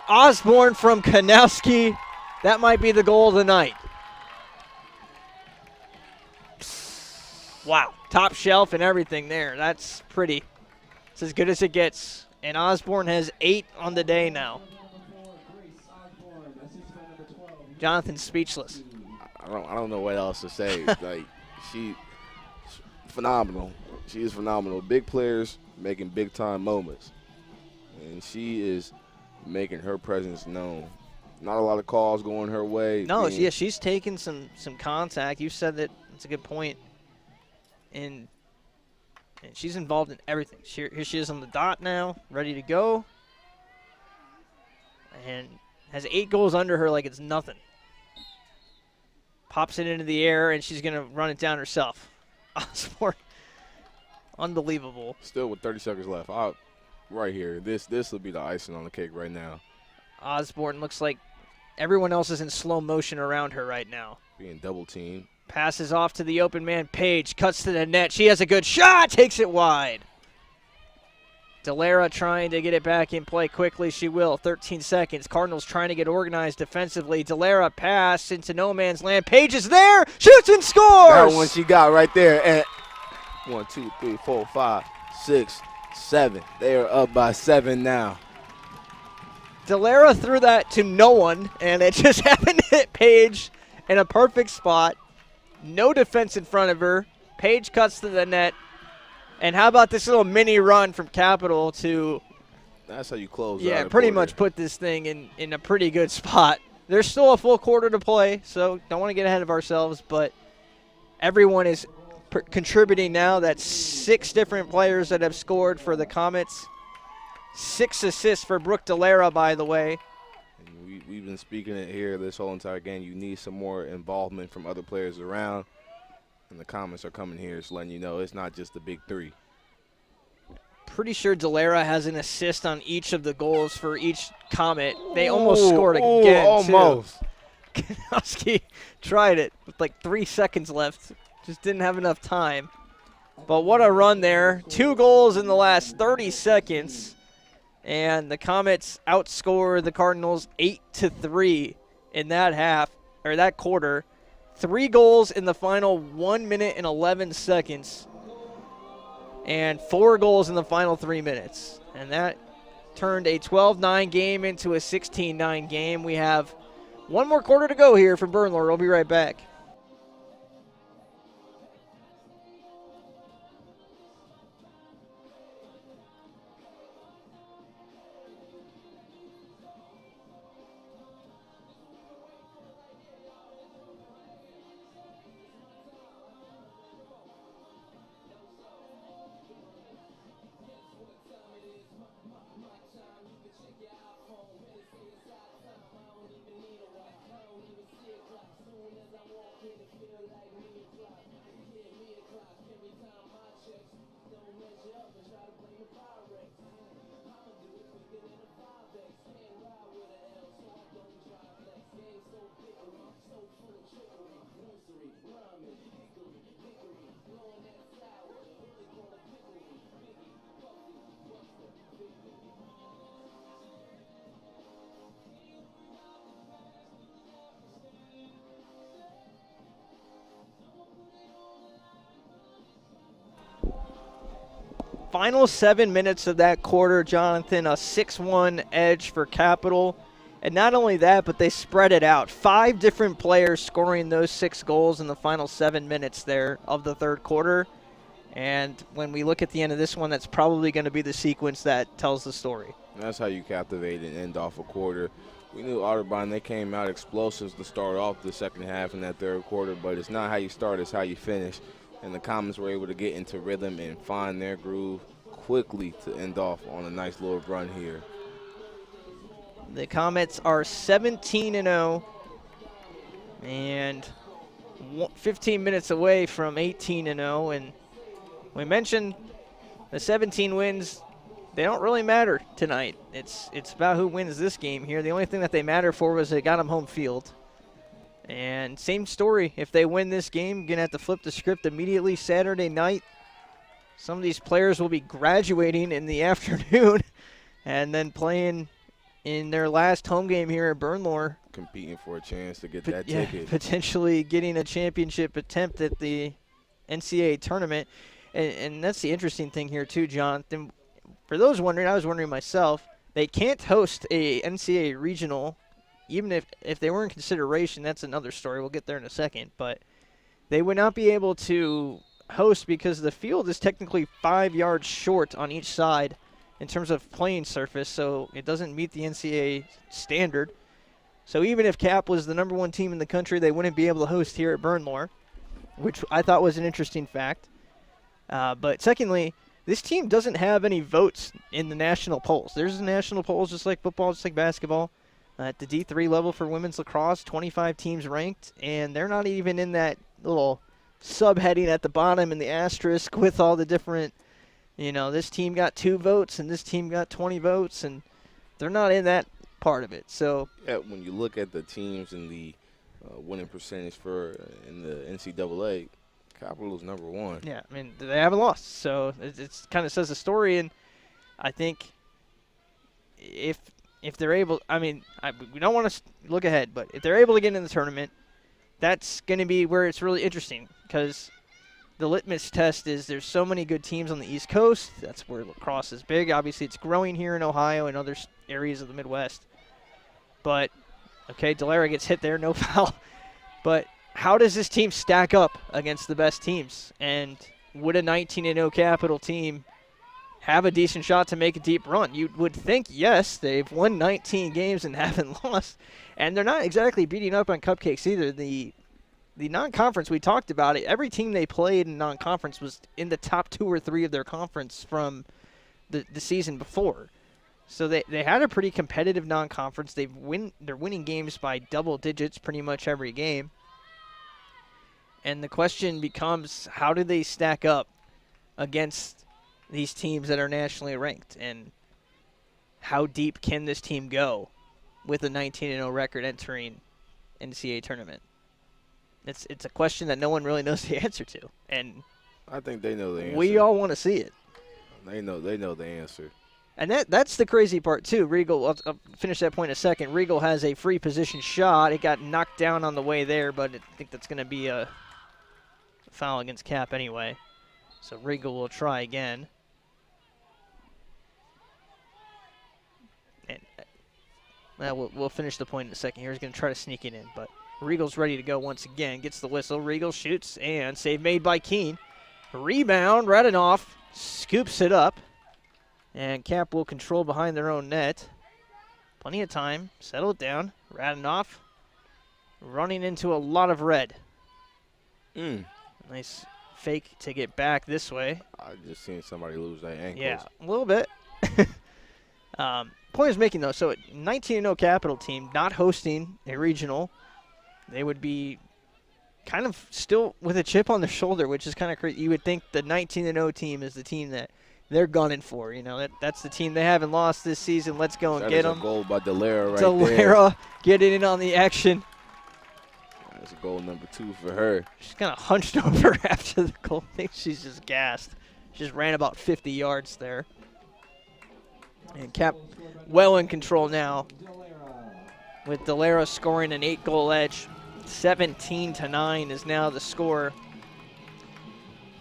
Osborne from Kanowski. That might be the goal of the night. Wow, top shelf and everything there. That's pretty. It's as good as it gets. And Osborne has 8 on the day now. Jonathan's speechless. I don't know what else to say. Like, she's phenomenal. She is phenomenal. Big players making big time moments, and she is making her presence known. Not a lot of calls going her way. No, yeah, she's taking some contact. You said that. It's a good point. And she's involved in everything. Here she is on the dot now, ready to go. And has 8 goals under her like it's nothing. Pops it into the air, and she's going to run it down herself. Osborne, unbelievable. Still with 30 seconds left. Right here. This will be the icing on the cake right now. Osborne looks like everyone else is in slow motion around her right now. Being double teamed. Passes off to the open man, Page. Cuts to the net. She has a good shot. Takes it wide. Delara trying to get it back in play quickly. She will. 13 seconds. Cardinals trying to get organized defensively. Delara pass into no man's land. Page is there. Shoots and scores. That one she got right there. And 1, 2, 3, 4, 5, 6, 7. They are up by 7 now. Delara threw that to no one, and it just happened to hit Page in a perfect spot. No defense in front of her. Page cuts to the net. And how about this little mini run from Capital to... That's how you close out. Yeah, pretty much put this thing in a pretty good spot. There's still a full quarter to play, so don't want to get ahead of ourselves, but everyone is contributing now. That's 6 different players that have scored for the Comets. 6 assists for Brooke Delara, by the way. We've been speaking it here this whole entire game. You need some more involvement from other players around. And the Comets are coming here, just letting you know it's not just the big 3. Pretty sure Delara has an assist on each of the goals for each Comet. They almost scored again, almost. Too. Kanowski tried it with like 3 seconds left. Just didn't have enough time. But what a run there. 2 goals in the last 30 seconds. And the Comets outscore the Cardinals 8-3 in that quarter. 3 goals in the final 1 minute and 11 seconds. And 4 goals in the final 3 minutes. And that turned a 12-9 game into a 16-9 game. We have one more quarter to go here for Bernlohr. We'll be right back. Final 7 minutes of that quarter, Jonathan, a 6-1 edge for Capital. And not only that, but they spread it out. 5 different players scoring those 6 goals in the final 7 minutes there of the third quarter. And when we look at the end of this one, that's probably going to be the sequence that tells the story. That's how you captivate and end off a quarter. We knew Otterbein, they came out explosives to start off the second half in that third quarter, but it's not how you start, it's how you finish. And the Comets were able to get into rhythm and find their groove quickly to end off on a nice little run here. The Comets are 17-0 and 15 minutes away from 18-0. And we mentioned the 17 wins, they don't really matter tonight. It's about who wins this game here. The only thing that they matter for was they got them home field. And same story. If they win this game, going to have to flip the script immediately Saturday night. Some of these players will be graduating in the afternoon and then playing in their last home game here at Bernlohr. Competing for a chance to get that ticket. Potentially getting a championship attempt at the NCAA tournament. And that's the interesting thing here too, Jonathan. For those wondering, I was wondering myself, they can't host a NCAA regional. Even if they were in consideration, that's another story. We'll get there in a second. But they would not be able to host because the field is technically 5 yards short on each side in terms of playing surface, so it doesn't meet the NCAA standard. So even if Cap was the number 1 team in the country, they wouldn't be able to host here at Bernlohr, which I thought was an interesting fact. But secondly, this team doesn't have any votes in the national polls. There's national polls just like football, just like basketball. At the D3 level for women's lacrosse, 25 teams ranked, and they're not even in that little subheading at the bottom in the asterisk with all the different, this team got 2 votes and this team got 20 votes, and they're not in that part of it. So yeah, when you look at the teams in the winning percentage in the NCAA, Capital is number 1. Yeah, I mean, they haven't lost, so it kind of says the story, and I think if they're able, we don't want to look ahead, but if they're able to get in the tournament, that's going to be where it's really interesting because the litmus test is there's so many good teams on the East Coast. That's where lacrosse is big. Obviously, it's growing here in Ohio and other areas of the Midwest. But, okay, Delara gets hit there, no foul. But how does this team stack up against the best teams? And would a 19-0 Capital team have a decent shot to make a deep run? You would think, yes, they've won 19 games and haven't lost. And they're not exactly beating up on cupcakes either. The non-conference, we talked about it. Every team they played in non-conference was in the top 2 or 3 of their conference from the season before. So they had a pretty competitive non-conference. They're winning games by double digits pretty much every game. And the question becomes, how do they stack up against these teams that are nationally ranked? And how deep can this team go with a 19-0 record entering NCAA tournament? It's a question that no one really knows the answer to. And I think they know the answer. We all want to see it. They know the answer. And that's the crazy part, too. Regal, I'll finish that point in a second. Regal has a free position shot. It got knocked down on the way there, but I think that's going to be a foul against Cap anyway. So Regal will try again. And we'll finish the point in a second here. He's going to try to sneak it in, but Regal's ready to go once again. Gets the whistle. Regal shoots, and save made by Keene. Rebound, Radanoff scoops it up. And Cap will control behind their own net. Plenty of time. Settle it down. Radanoff running into a lot of red. Nice fake to get back this way. I just seen somebody lose their ankles. Yeah, a little bit. Point is making, though, so 19-0 Capital team not hosting a regional. They would be kind of still with a chip on their shoulder, which is kind of crazy. You would think the 19-0 team is the team that they're gunning for. You know, that's the team they haven't lost this season. Let's go and get them. That's a goal by Delera right Delera getting in on the action. That's goal number 2 for her. She's kind of hunched over after the goal. I think she's just gassed. She just ran about 50 yards there. And Cap well in control now, with Delera scoring an 8-goal edge. 17-9 is now the score.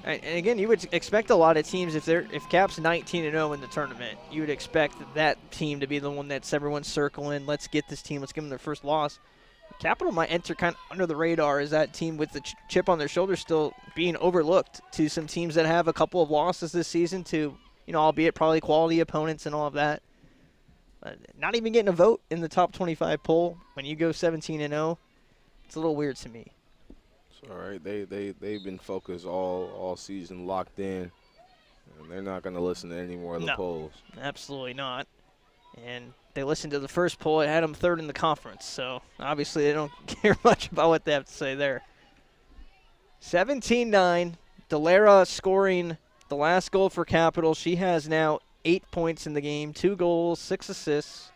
And again, you would expect a lot of teams, if Cap's 19-0 in the tournament, you would expect that team to be the one that's everyone's circling. Let's get this team. Let's give them their first loss. Capital might enter kind of under the radar as that team with the chip on their shoulder still being overlooked to some teams that have a couple of losses this season to, albeit probably quality opponents and all of that. Not even getting a vote in the top 25 poll when you go 17-0. It's a little weird to me. It's all right. They've been focused all season, locked in, and they're not going to listen to any more of the polls. Absolutely not. And they listened to the first poll. It had them third in the conference, so obviously they don't care much about what they have to say there. 17-9. Delera scoring the last goal for Capital. She has now 8 points in the game, 2 goals, 6 assists.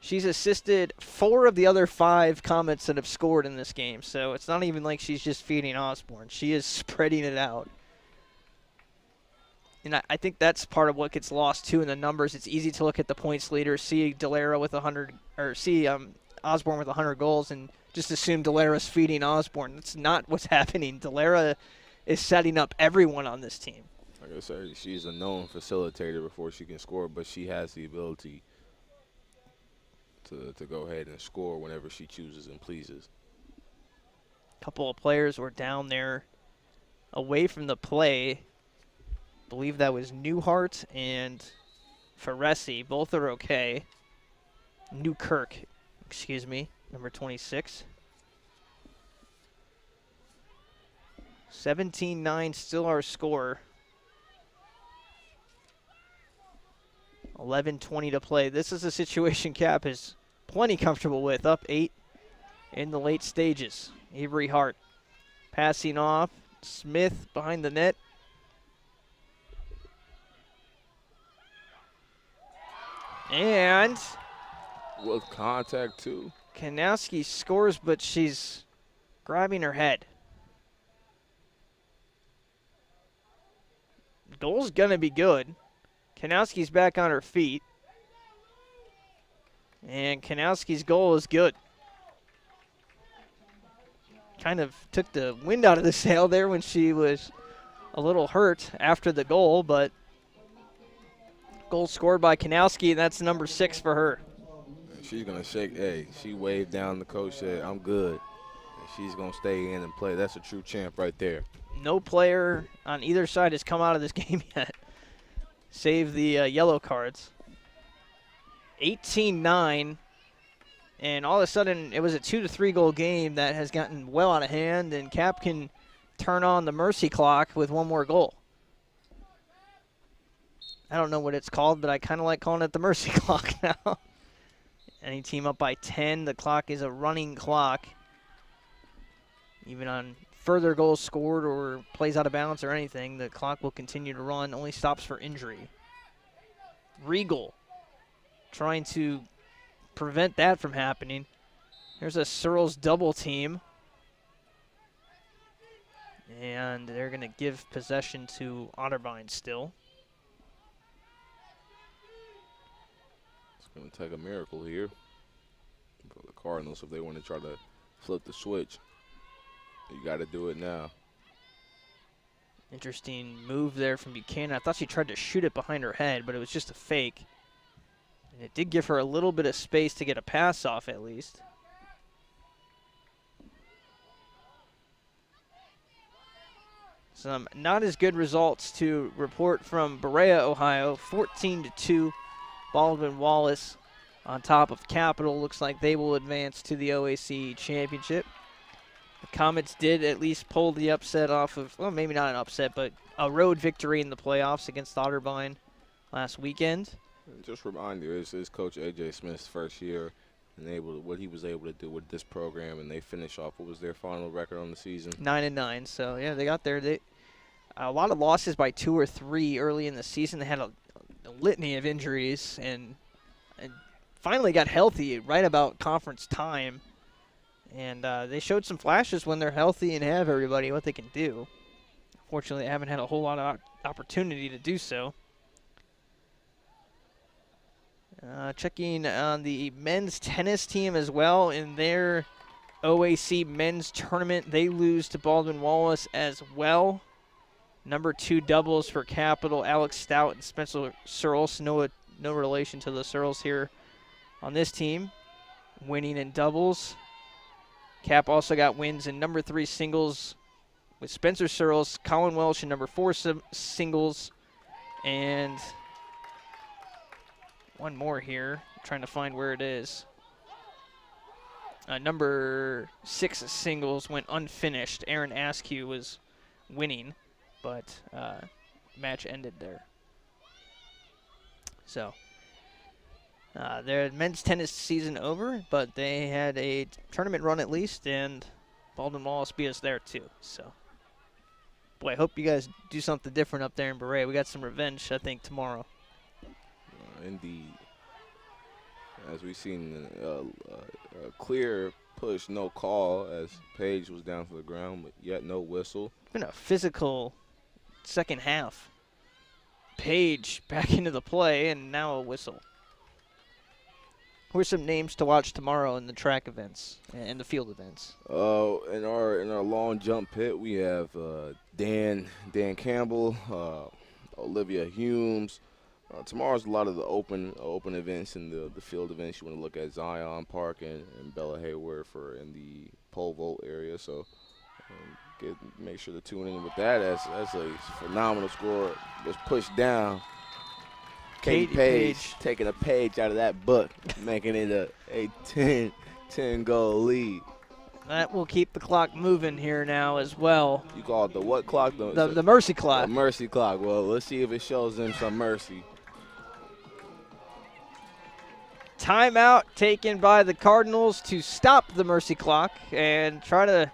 She's assisted 4 of the other 5 Comets that have scored in this game, so it's not even like she's just feeding Osborne. She is spreading it out. And I think that's part of what gets lost, too, in the numbers. It's easy to look at the points leader, see Delera with 100, or see Osborne with 100 goals, and just assume Delera's feeding Osborne. That's not what's happening. Delera is setting up everyone on this team. Like I said, she's a known facilitator before she can score, but she has the ability to go ahead and score whenever she chooses and pleases. A couple of players were down there away from the play. I believe that was Newhart and Ferresi. Both are okay. Newkirk, excuse me, number 26. 17-9, still our score. 11:20 to play. This is a situation Cap is plenty comfortable with. Up 8 in the late stages. Avery Hart passing off. Smith behind the net. And with contact, too. Kanowski scores, but she's grabbing her head. Goal's going to be good. Kanowski's back on her feet. And Kanowski's goal is good. Kind of took the wind out of the sail there when she was a little hurt after the goal, but goal scored by Kanowski, and that's number 6 for her. She's going to shake. Hey, she waved down the coach, said, I'm good. And she's going to stay in and play. That's a true champ right there. No player on either side has come out of this game yet. Save the yellow cards. 18-9, and all of a sudden it was a 2-to-3 goal game that has gotten well out of hand, and Cap can turn on the mercy clock with one more goal. I don't know what it's called, but I kind of like calling it the mercy clock now. Any team up by 10, the clock is a running clock. Even on further goals scored or plays out of bounds or anything, the clock will continue to run, only stops for injury. Regal trying to prevent that from happening. There's a Searles double team. And they're going to give possession to Otterbein still. Going to take a miracle here for the Cardinals if they want to try to flip the switch. You got to do it now. Interesting move there from Buchanan. I thought she tried to shoot it behind her head, but it was just a fake. And it did give her a little bit of space to get a pass off at least. Some not as good results to report from Berea, Ohio. 14-2. Baldwin Wallace on top of Capital. Looks like they will advance to the OAC Championship. The Comets did at least pull the upset off of, well, maybe not an upset, but a road victory in the playoffs against Otterbein last weekend. Just remind you, it's Coach A.J. Smith's first year and what he was able to do with this program, and they finish off, what was their final record on the season? 9-9. So, yeah, they got there. A lot of losses by 2 or 3 early in the season. They had a litany of injuries and finally got healthy right about conference time. And they showed some flashes when they're healthy and have everybody what they can do. Unfortunately, they haven't had a whole lot of opportunity to do so. Checking on the men's tennis team as well. In their OAC men's tournament, they lose to Baldwin Wallace as well. Number 2 doubles for Capital, Alex Stout and Spencer Searles. No relation to the Searles here on this team. Winning in doubles. Cap also got wins in number 3 singles with Spencer Searles, Colin Welsh in number 4 singles, and one more here. I'm trying to find where it is. Number 6 singles went unfinished. Aaron Askew was winning, but match ended there. So their men's tennis season over, but they had a tournament run at least, and Baldwin Wallace beat us there too. So, boy, I hope you guys do something different up there in Berea. We got some revenge, I think, tomorrow. Indeed. As we've seen, a clear push, no call, as Page was down to the ground, but yet no whistle. It's been a physical second half. Page back into the play, and now a whistle. Who are some names to watch tomorrow in the track events and the field events? In our long jump pit, we have Dan Campbell, Olivia Humes. Tomorrow's a lot of the open events and the field events. You want to look at Zion Park and Bella Hayward in the pole vault area. So make sure to tune in with that. That's a phenomenal score. Just pushed down. Katie Page taking a page out of that book, making it a 10 goal lead. That will keep the clock moving here now as well. You call it the what clock? The mercy clock. The mercy clock. Well, let's see if it shows them some mercy. Timeout taken by the Cardinals to stop the mercy clock and try to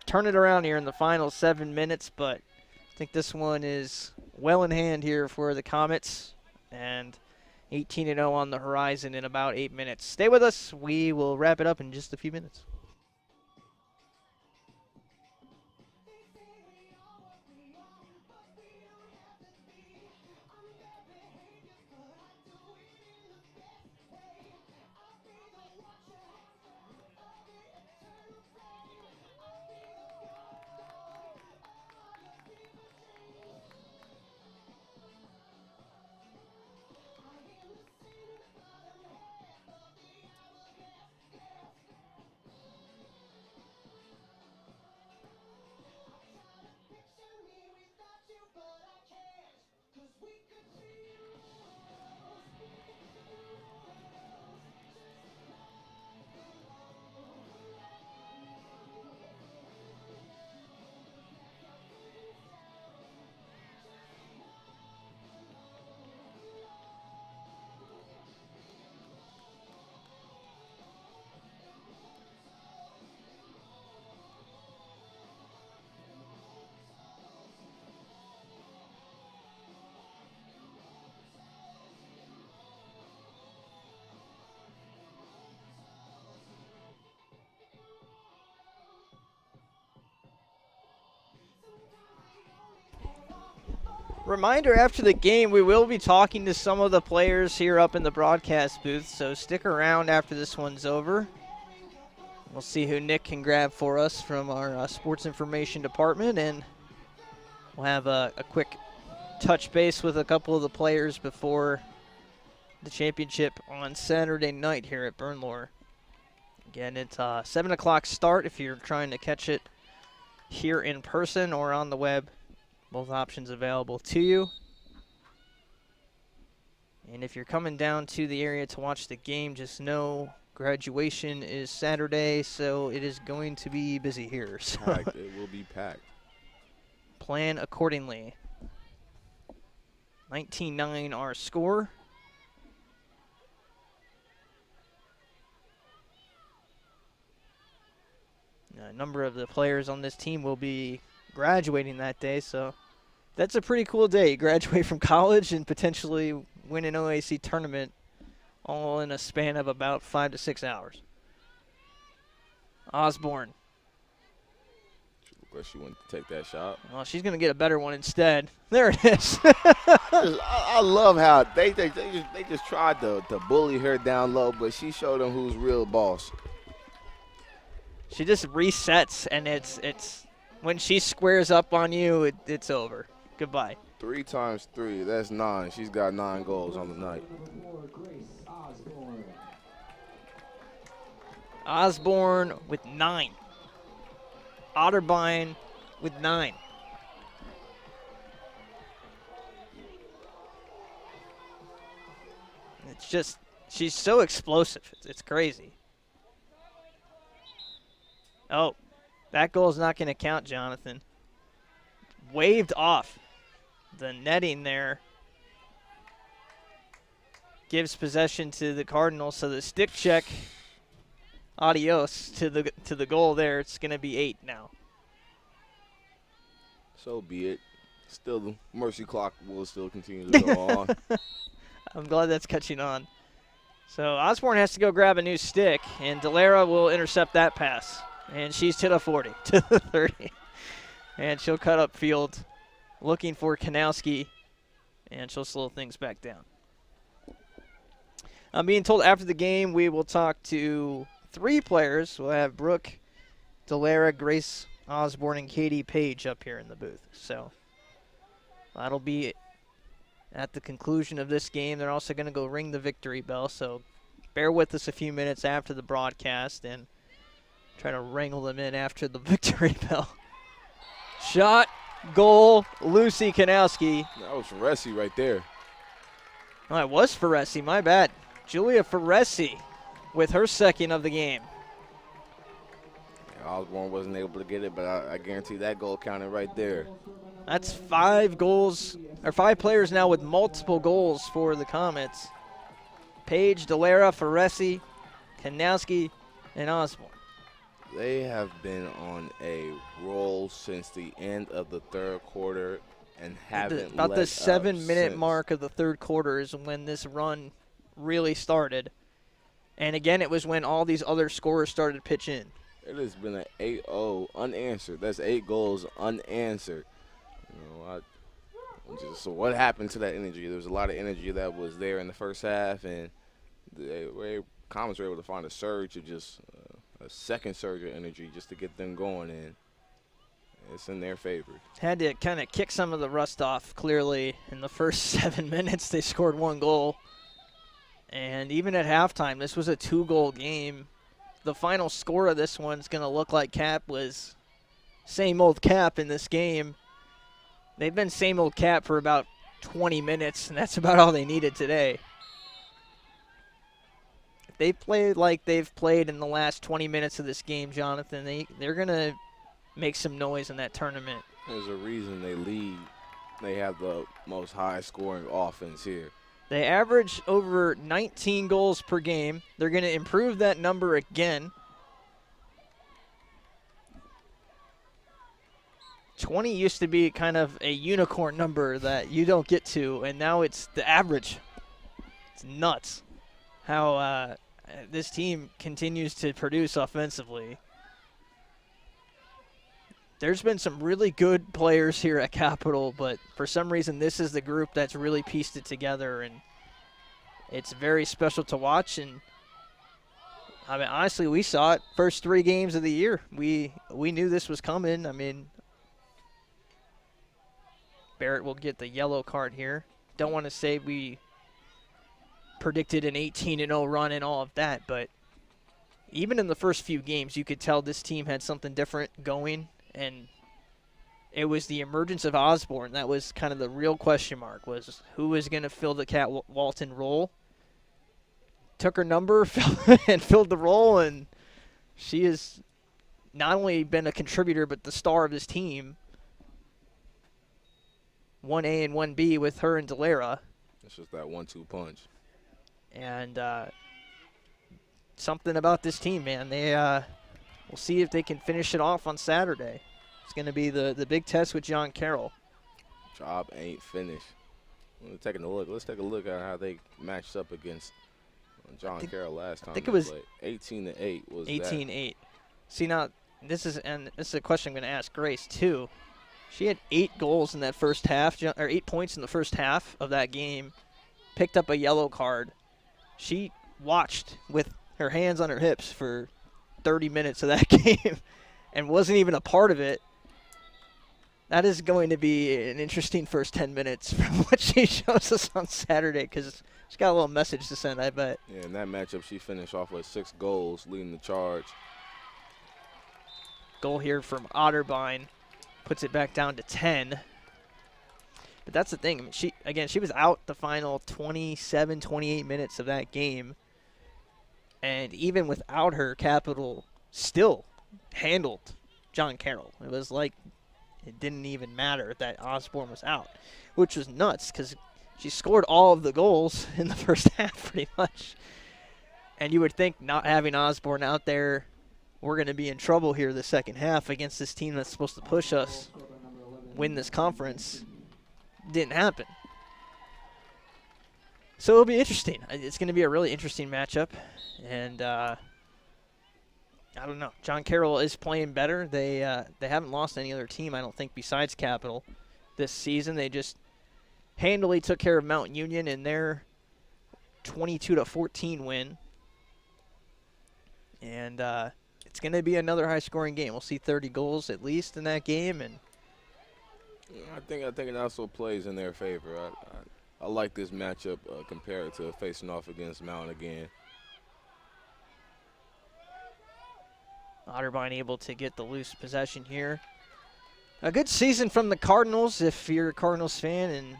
turn it around here in the final 7 minutes, but I think this one is well in hand here for the Comets, and 18-0 on the horizon in about 8 minutes. Stay with us. We will wrap it up in just a few minutes. Reminder, after the game, we will be talking to some of the players here up in the broadcast booth, so stick around after this one's over. We'll see who Nick can grab for us from our sports information department, and we'll have a quick touch base with a couple of the players before the championship on Saturday night here at Bernlohr. Again, it's a 7 o'clock start if you're trying to catch it here in person or on the web. Both options available to you. And if you're coming down to the area to watch the game, just know graduation is Saturday, so it is going to be busy here. So Packed. It will be packed. Plan accordingly. 19-9 our score. A number of the players on this team will be graduating that day, so that's a pretty cool day. You graduate from college and potentially win an OAC tournament all in a span of about 5 to 6 hours. Osborne. Of course, she wanted to take that shot. Well, she's going to get a better one instead. There it is. I love how they just tried to bully her down low, but she showed them who's real boss. She just resets, and it's when she squares up on you, it's over. Goodbye. 3 times 3, that's 9. She's got 9 goals on the night. Osborne with 9. Otterbein with 9. It's just, she's so explosive. It's crazy. Oh, that goal is not going to count, Jonathan. Waved off. The netting there gives possession to the Cardinals, so the stick check, adios to the goal there. It's going to be 8 now. So be it. Still, the mercy clock will still continue to go on. I'm glad that's catching on. So Osborne has to go grab a new stick, and Delara will intercept that pass. And she's to the 40, to the 30. And she'll cut up field looking for Kanowski, and she'll slow things back down. I'm being told after the game we will talk to 3 players. We'll have Brooke, Delara, Grace Osborne, and Katie Page up here in the booth. So that'll be at the conclusion of this game. They're also going to go ring the victory bell, so bear with us a few minutes after the broadcast and try to wrangle them in after the victory bell. Shot, goal, Lucy Kanowski. That was Ferresi right there. Oh, it was Ferresi, my bad. Julia Ferresi with her second of the game. Yeah, Osborne wasn't able to get it, but I guarantee that goal counted right there. That's 5 goals, or 5 players now with multiple goals for the Comets. Page, Delara, Ferresi, Kanowski, and Osborne. They have been on a roll since the end of the 3rd quarter and haven't about the 7-minute since. mark of the 3rd quarter is when this run really started. And again, it was when all these other scorers started to pitch in. It has been an 8-0 unanswered. That's 8 goals unanswered. So what happened to that energy? There was a lot of energy that was there in the first half, and the Comets were able to find a surge of just a second surge of energy just to get them going, and it's in their favor. Had to kind of kick some of the rust off, clearly. In the first 7 minutes, they scored 1 goal. And even at halftime, this was a 2-goal game. The final score of this one's going to look like Cap was same old Cap in this game. They've been same old Cap for about 20 minutes, and that's about all they needed today. If they play like they've played in the last 20 minutes of this game, Jonathan, they're going to make some noise in that tournament. There's a reason they lead. They have the most high-scoring offense here. They average over 19 goals per game. They're going to improve that number again. 20 used to be kind of a unicorn number that you don't get to, and now it's the average. It's nuts how this team continues to produce offensively. there's been some really good players here at Capital, but for some reason this is the group that's really pieced it together, and it's very special to watch. And I mean, honestly, we saw it first 3 games of the year. We knew this was coming. I mean, Barrett will get the yellow card here. Don't want to say we predicted an 18-0 run and all of that, but even in the first few games, you could tell this team had something different going, and it was the emergence of Osborne. That was kind of the real question mark, was who was going to fill the Kat Walton role. Took her number and filled the role, and she has not only been a contributor but the star of this team. 1A and 1B with her and Delara. It's just that 1-2 punch. And something about this team, man. We'll see if they can finish it off on Saturday. It's going to be the big test with John Carroll. Job ain't finished. Let's take a look at how they matched up against John Carroll last time. I think it was 18-8 was 18-8. See, now this is a question I'm going to ask Grace too. She had 8 goals in that first half, or 8 points in the first half of that game. Picked up a yellow card. She watched with her hands on her hips for 30 minutes of that game and wasn't even a part of it. That is going to be an interesting first 10 minutes from what she shows us on Saturday, because she's got a little message to send, I bet. Yeah, in that matchup, she finished off with 6 goals, leading the charge. Goal here from Otterbein puts it back down to 10. But that's the thing. I mean, she was out the final 27, 28 minutes of that game. And even without her, Capital still handled John Carroll. It was like it didn't even matter that Osborne was out, which was nuts because she scored all of the goals in the first half pretty much. And you would think not having Osborne out there, we're going to be in trouble here the second half against this team that's supposed to push us, win this conference. Didn't happen. So it'll be interesting. It's going to be a really interesting matchup. And I don't know. John Carroll is playing better. They haven't lost any other team, I don't think, besides Capital this season. They just handily took care of Mount Union in their 22-14 win. And it's going to be another high-scoring game. We'll see 30 goals at least in that game. And I think it also plays in their favor. I like this matchup compared to facing off against Mount again. Otterbein able to get the loose possession here. A good season from the Cardinals if you're a Cardinals fan and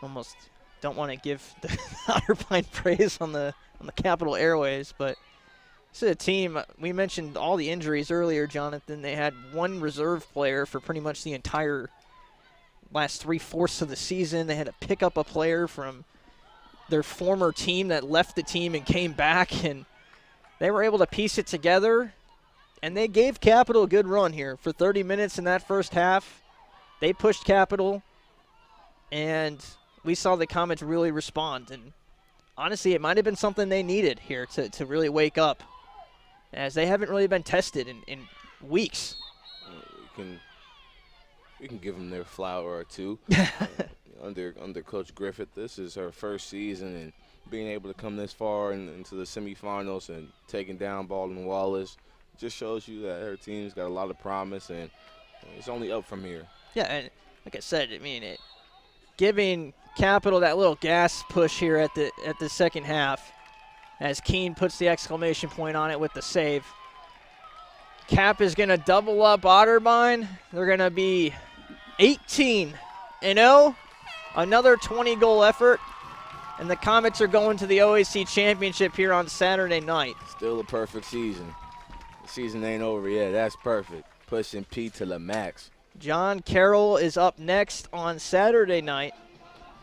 almost don't want to give the Otterbein praise on the Capital Airways, but this is a team, we mentioned all the injuries earlier, Jonathan. They had one reserve player for pretty much the entire last 3/4 of the season. They had to pick up a player from their former team that left the team and came back, and they were able to piece it together, and they gave Capital a good run here. For 30 minutes in that first half, they pushed Capital, and we saw the Comets really respond. And honestly, it might have been something they needed here to really wake up, as they haven't really been tested in weeks. We can give them their flower or two. Under Coach Griffith, this is her first season, and being able to come this far into the semifinals and taking down Baldwin Wallace just shows you that her team's got a lot of promise, and it's only up from here. Yeah, and like I said, I mean, giving Capital that little gas push here at the second half, as Keene puts the exclamation point on it with the save. Cap is going to double up Otterbein. They're going to be 18-0, another 20-goal effort, and the Comets are going to the OAC Championship here on Saturday night. Still a perfect season. The season ain't over yet. That's perfect. Pushing P to the max. John Carroll is up next on Saturday night.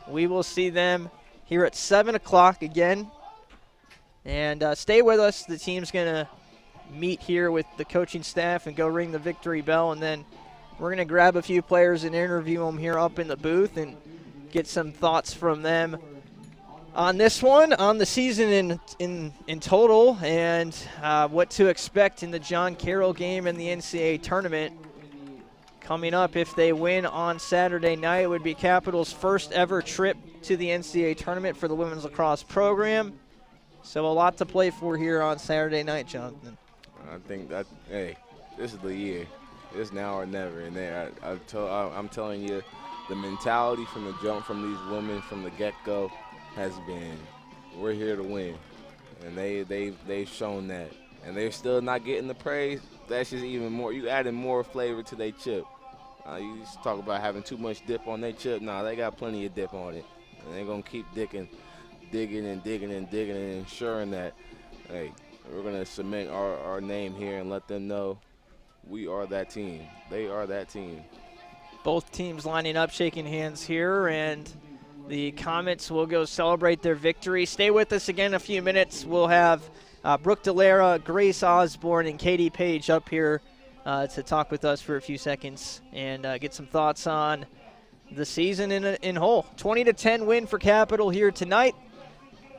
We will see them here at 7 o'clock again. And stay with us. The team's going to meet here with the coaching staff and go ring the victory bell, and then we're going to grab a few players and interview them here up in the booth and get some thoughts from them on this one, on the season in total, and what to expect in the John Carroll game and the NCAA tournament Coming up, if they win on Saturday night, it would be Capital's first ever trip to the NCAA tournament for the women's lacrosse program. So a lot to play for here on Saturday night, Jonathan. I think that, hey, this is the year. It's now or never. And I'm telling you, the mentality from the jump from these women from the get-go has been, we're here to win. And they've shown that. And they're still not getting the praise. That's just even more. You adding more flavor to their chip. You used to talk about having too much dip on their chip. Nah, they got plenty of dip on it. And they're going to keep digging and ensuring that, hey, we're going to cement our name here and let them know we are that team. They are that team. Both teams lining up, shaking hands here, and the Comets will go celebrate their victory. Stay with us again in a few minutes. We'll have Brooke Delera, Grace Osborne, and Katie Page up here to talk with us for a few seconds and get some thoughts on the season in whole. 20-10 win for Capital here tonight.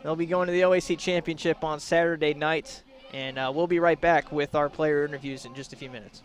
They'll be going to the OAC Championship on Saturday night, and we'll be right back with our player interviews in just a few minutes.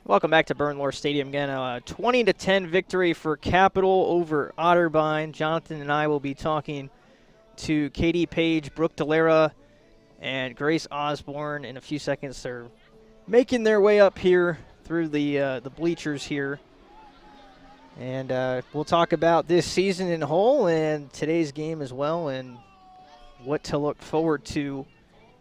Welcome back to Bernlohr Stadium again. 20-10 victory for Capital over Otterbein. Jonathan and I will be talking to Katie Page, Brooke Delera, and Grace Osborne in a few seconds. They're making their way up here through the bleachers here. And we'll talk about this season in whole and today's game as well, and what to look forward to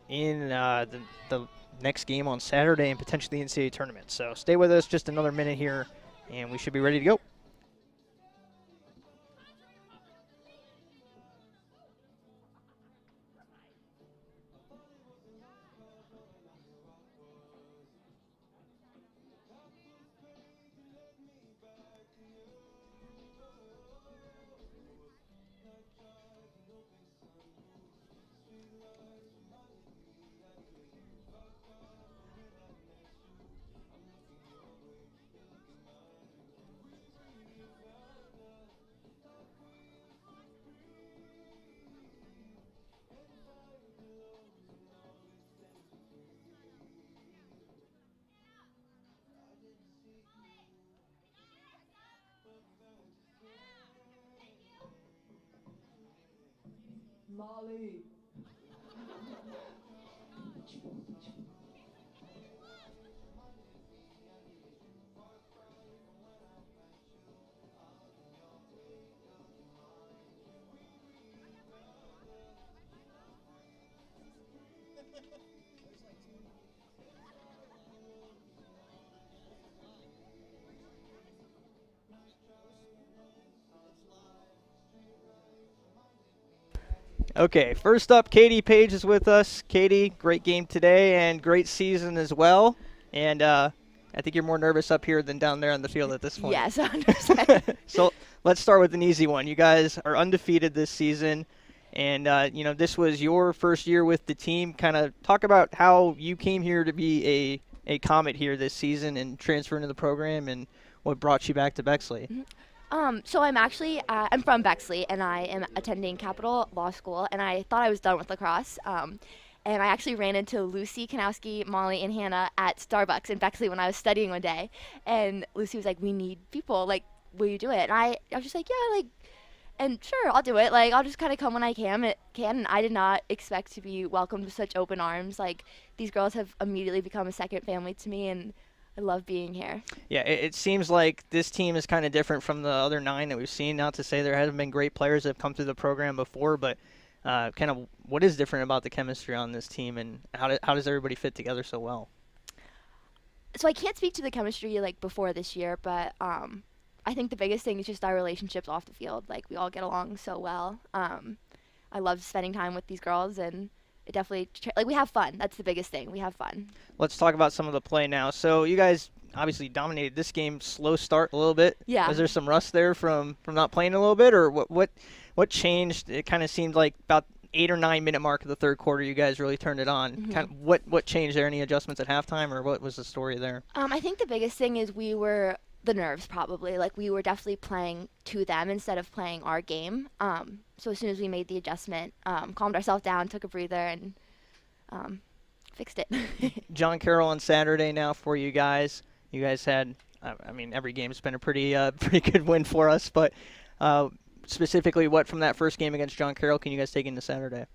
in the next game on Saturday and potentially the NCAA tournament. So stay with us just another minute here, and we should be ready to go. Molly. Okay, first up, Katie Page is with us. Katie, great game today and great season as well. And I think you're more nervous up here than down there on the field at this point. Yes, 100%. So let's start with an easy one. You guys are undefeated this season, and this was your first year with the team. Kind of talk about how you came here to be a Comet here this season and transfer into the program, and what brought you back to Bexley. Mm-hmm. So I'm from Bexley, and I am attending Capital Law School, and I thought I was done with lacrosse. And I actually ran into Lucy, Kanowski, Molly, and Hannah at Starbucks in Bexley when I was studying one day. And Lucy was like, "We need people. Like, will you do it?" And I was just like, "Yeah, like, and sure, I'll do it. Like, I'll just kind of come when I can." And I did not expect to be welcomed with such open arms. Like, these girls have immediately become a second family to me, and I love being here. Yeah, it seems like this team is kind of different from the other 9 that we've seen. Not to say there hasn't been great players that have come through the program before, but kind of what is different about the chemistry on this team, and how does everybody fit together so well? So I can't speak to the chemistry like before this year, but I think the biggest thing is just our relationships off the field. Like, we all get along so well. I love spending time with these girls, and it definitely like, we have fun. That's the biggest thing. We have fun. Let's talk about some of the play now. So you guys obviously dominated this game. Slow start a little bit. Yeah. Was there some rust there from not playing a little bit, or what changed? It kind of seemed like about 8 or 9 minute mark of the third quarter, you guys really turned it on. Mm-hmm. Kind of what changed there? Any adjustments at halftime, or what was the story there? I think the biggest thing is the nerves, probably. Like, we were definitely playing to them instead of playing our game. So as soon as we made the adjustment, calmed ourselves down, took a breather, and fixed it. John Carroll on Saturday now for you guys. You guys had, I mean, every game's been a pretty good win for us, but specifically, what from that first game against John Carroll can you guys take into Saturday?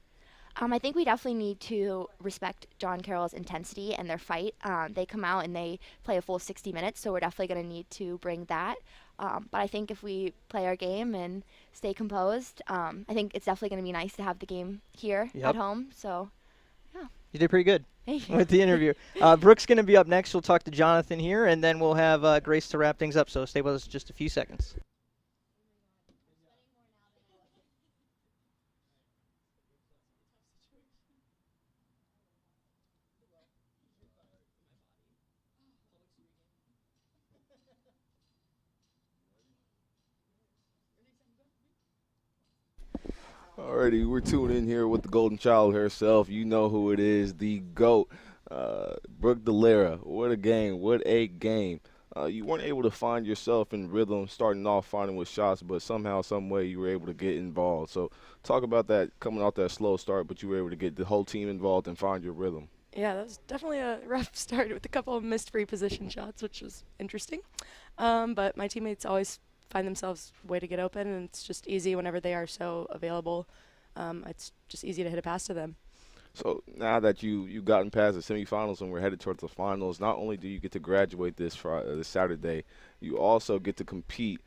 I think we definitely need to respect John Carroll's intensity and their fight. They come out and they play a full 60 minutes, so we're definitely going to need to bring that. But I think if we play our game and stay composed, I think it's definitely going to be nice to have the game here at home. So, yeah. You did pretty good Thank you. with the interview. Brooke's going to be up next. We'll talk to Jonathan here, and then we'll have Grace to wrap things up. So stay with us just a few seconds. Alrighty, we're tuned in here with the Golden Child herself. You know who it is, the GOAT, Brooke Delera. What a game, what a game. You weren't able to find yourself in rhythm, starting off finding with shots, but somehow, some way, you were able to get involved. So talk about that, coming off that slow start, but you were able to get the whole team involved and find your rhythm. Yeah, that was definitely a rough start with a couple of missed free position shots, which was interesting. But my teammates always find themselves a way to get open, and it's just easy whenever they are so available. It's just easy to hit a pass to them. So now that you've gotten past the semifinals and we're headed towards the finals, not only do you get to graduate this Saturday, you also get to compete.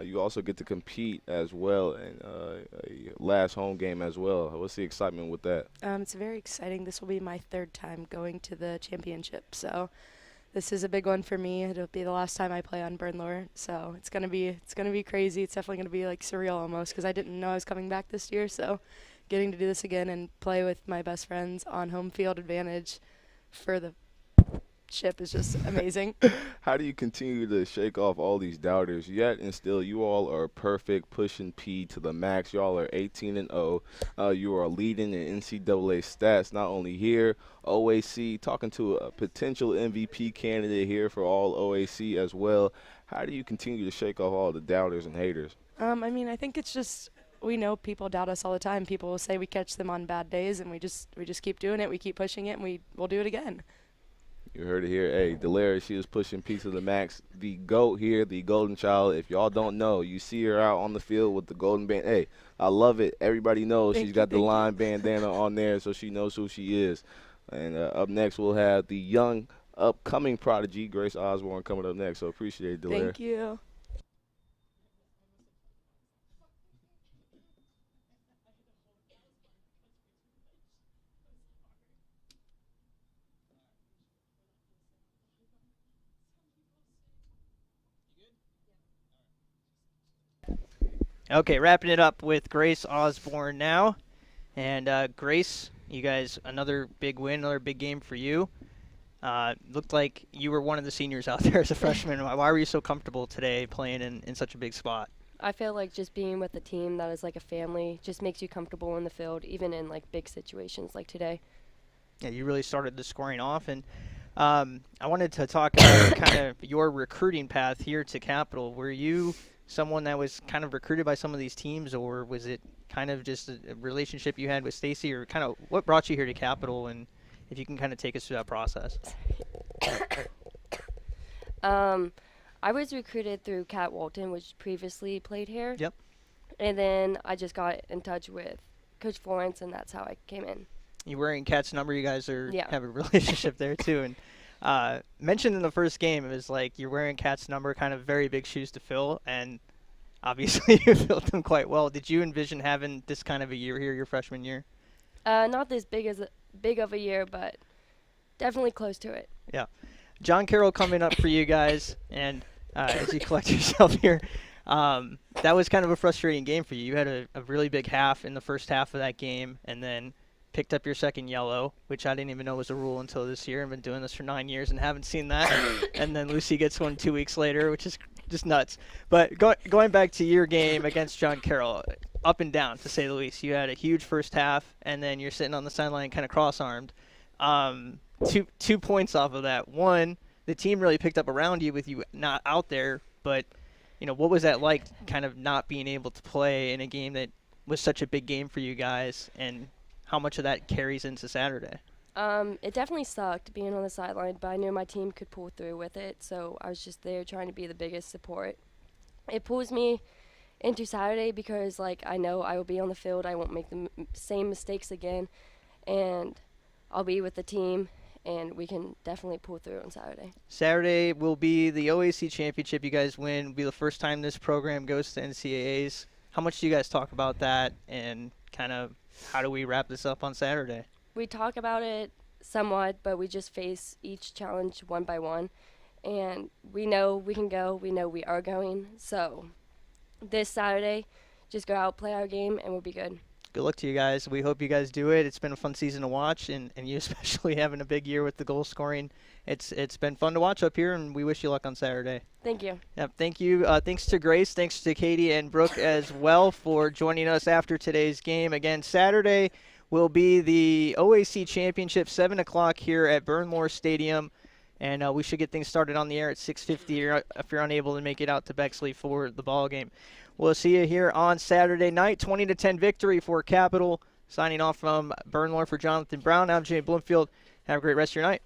You also get to compete as well in a last home game as well. What's the excitement with that? It's very exciting. This will be my third time going to the championship, so this is a big one for me. It'll be the last time I play on Bernlohr, so it's gonna be crazy. It's definitely gonna be like surreal almost, because I didn't know I was coming back this year. So getting to do this again and play with my best friends on home field advantage for the ship is just amazing. How do you continue to shake off all these doubters? Yet and still, you all are perfect, pushing P to the max. Y'all are 18-0. You are leading in NCAA stats, not only here, OAC, talking to a potential MVP candidate here for all OAC as well. How do you continue to shake off all the doubters and haters? I mean, I think it's just, we know people doubt us all the time. People will say we catch them on bad days, and we just keep doing it. We keep pushing it, and we'll do it again. You heard it here. Hey, Delera, she is pushing P to the max. The GOAT here, the Golden Child. If y'all don't know, you see her out on the field with the golden band. Hey, I love it. Everybody knows she's got the line bandana on there, so she knows who she is. And up next, we'll have the young, upcoming prodigy, Grace Osborne, coming up next. So appreciate it, Delera. Thank you. Okay, wrapping it up with Grace Osborne now. And Grace, you guys, another big win, another big game for you. Looked like you were one of the seniors out there as a freshman. Why were you so comfortable today playing in such a big spot? I feel like just being with a team that is like a family just makes you comfortable in the field, even in like big situations like today. Yeah, you really started the scoring off. And I wanted to talk about kind of your recruiting path here to Capital. Were you someone that was kind of recruited by some of these teams, or was it kind of just a relationship you had with Stacy, or kind of what brought you here to Capital, and if you can kind of take us through that process? I was recruited through Kat Walton, which previously played here. Yep. And then I just got in touch with Coach Florence, and that's how I came in. You're wearing Kat's number. You guys Yeah. have a relationship there too. And mentioned in the first game, it was like you're wearing Kat's number, kind of very big shoes to fill, and obviously you filled them quite well. Did you envision having this kind of a year here your freshman year? Not this big of a year, but definitely close to it. Yeah. John Carroll coming up for you guys, and as you collect yourself here. That was kind of a frustrating game for you. You had a really big half in the first half of that game, and then picked up your second yellow, which I didn't even know was a rule until this year. I've been doing this for 9 years and haven't seen that. And then Lucy gets one 2 weeks later, which is just nuts. But going back to your game against John Carroll, up and down, to say the least. You had a huge first half, and then you're sitting on the sideline kind of cross-armed. 2 points off of that. One, the team really picked up around you with you not out there, but what was that like, kind of not being able to play in a game that was such a big game for you guys, and how much of that carries into Saturday? It definitely sucked being on the sideline, but I knew my team could pull through with it, so I was just there trying to be the biggest support. It pulls me into Saturday because, I know I will be on the field. I won't make the same mistakes again, and I'll be with the team, and we can definitely pull through on Saturday. Saturday will be the OAC Championship. You guys win. It'll be the first time this program goes to NCAAs. How much do you guys talk about that, and kind of how do we wrap this up on Saturday? We talk about it somewhat, but we just face each challenge one by one, and we know we can go. We know we are going. So this Saturday, just go out, play our game, and we'll be good. Good luck to you guys. We hope you guys do it. It's been a fun season to watch, and you especially having a big year with the goal scoring. It's been fun to watch up here, and we wish you luck on Saturday. Thank you. Yep, thank you. Thanks to Grace. Thanks to Katie and Brooke as well for joining us after today's game. Again, Saturday will be the OAC Championship, 7 o'clock here at Burnmore Stadium. And we should get things started on the air at 6:50 if you're unable to make it out to Bexley for the ball game. We'll see you here on Saturday night. 20-10 victory for Capital. Signing off from Burnmore for Jonathan Brown. I'm Jay Bloomfield. Have a great rest of your night.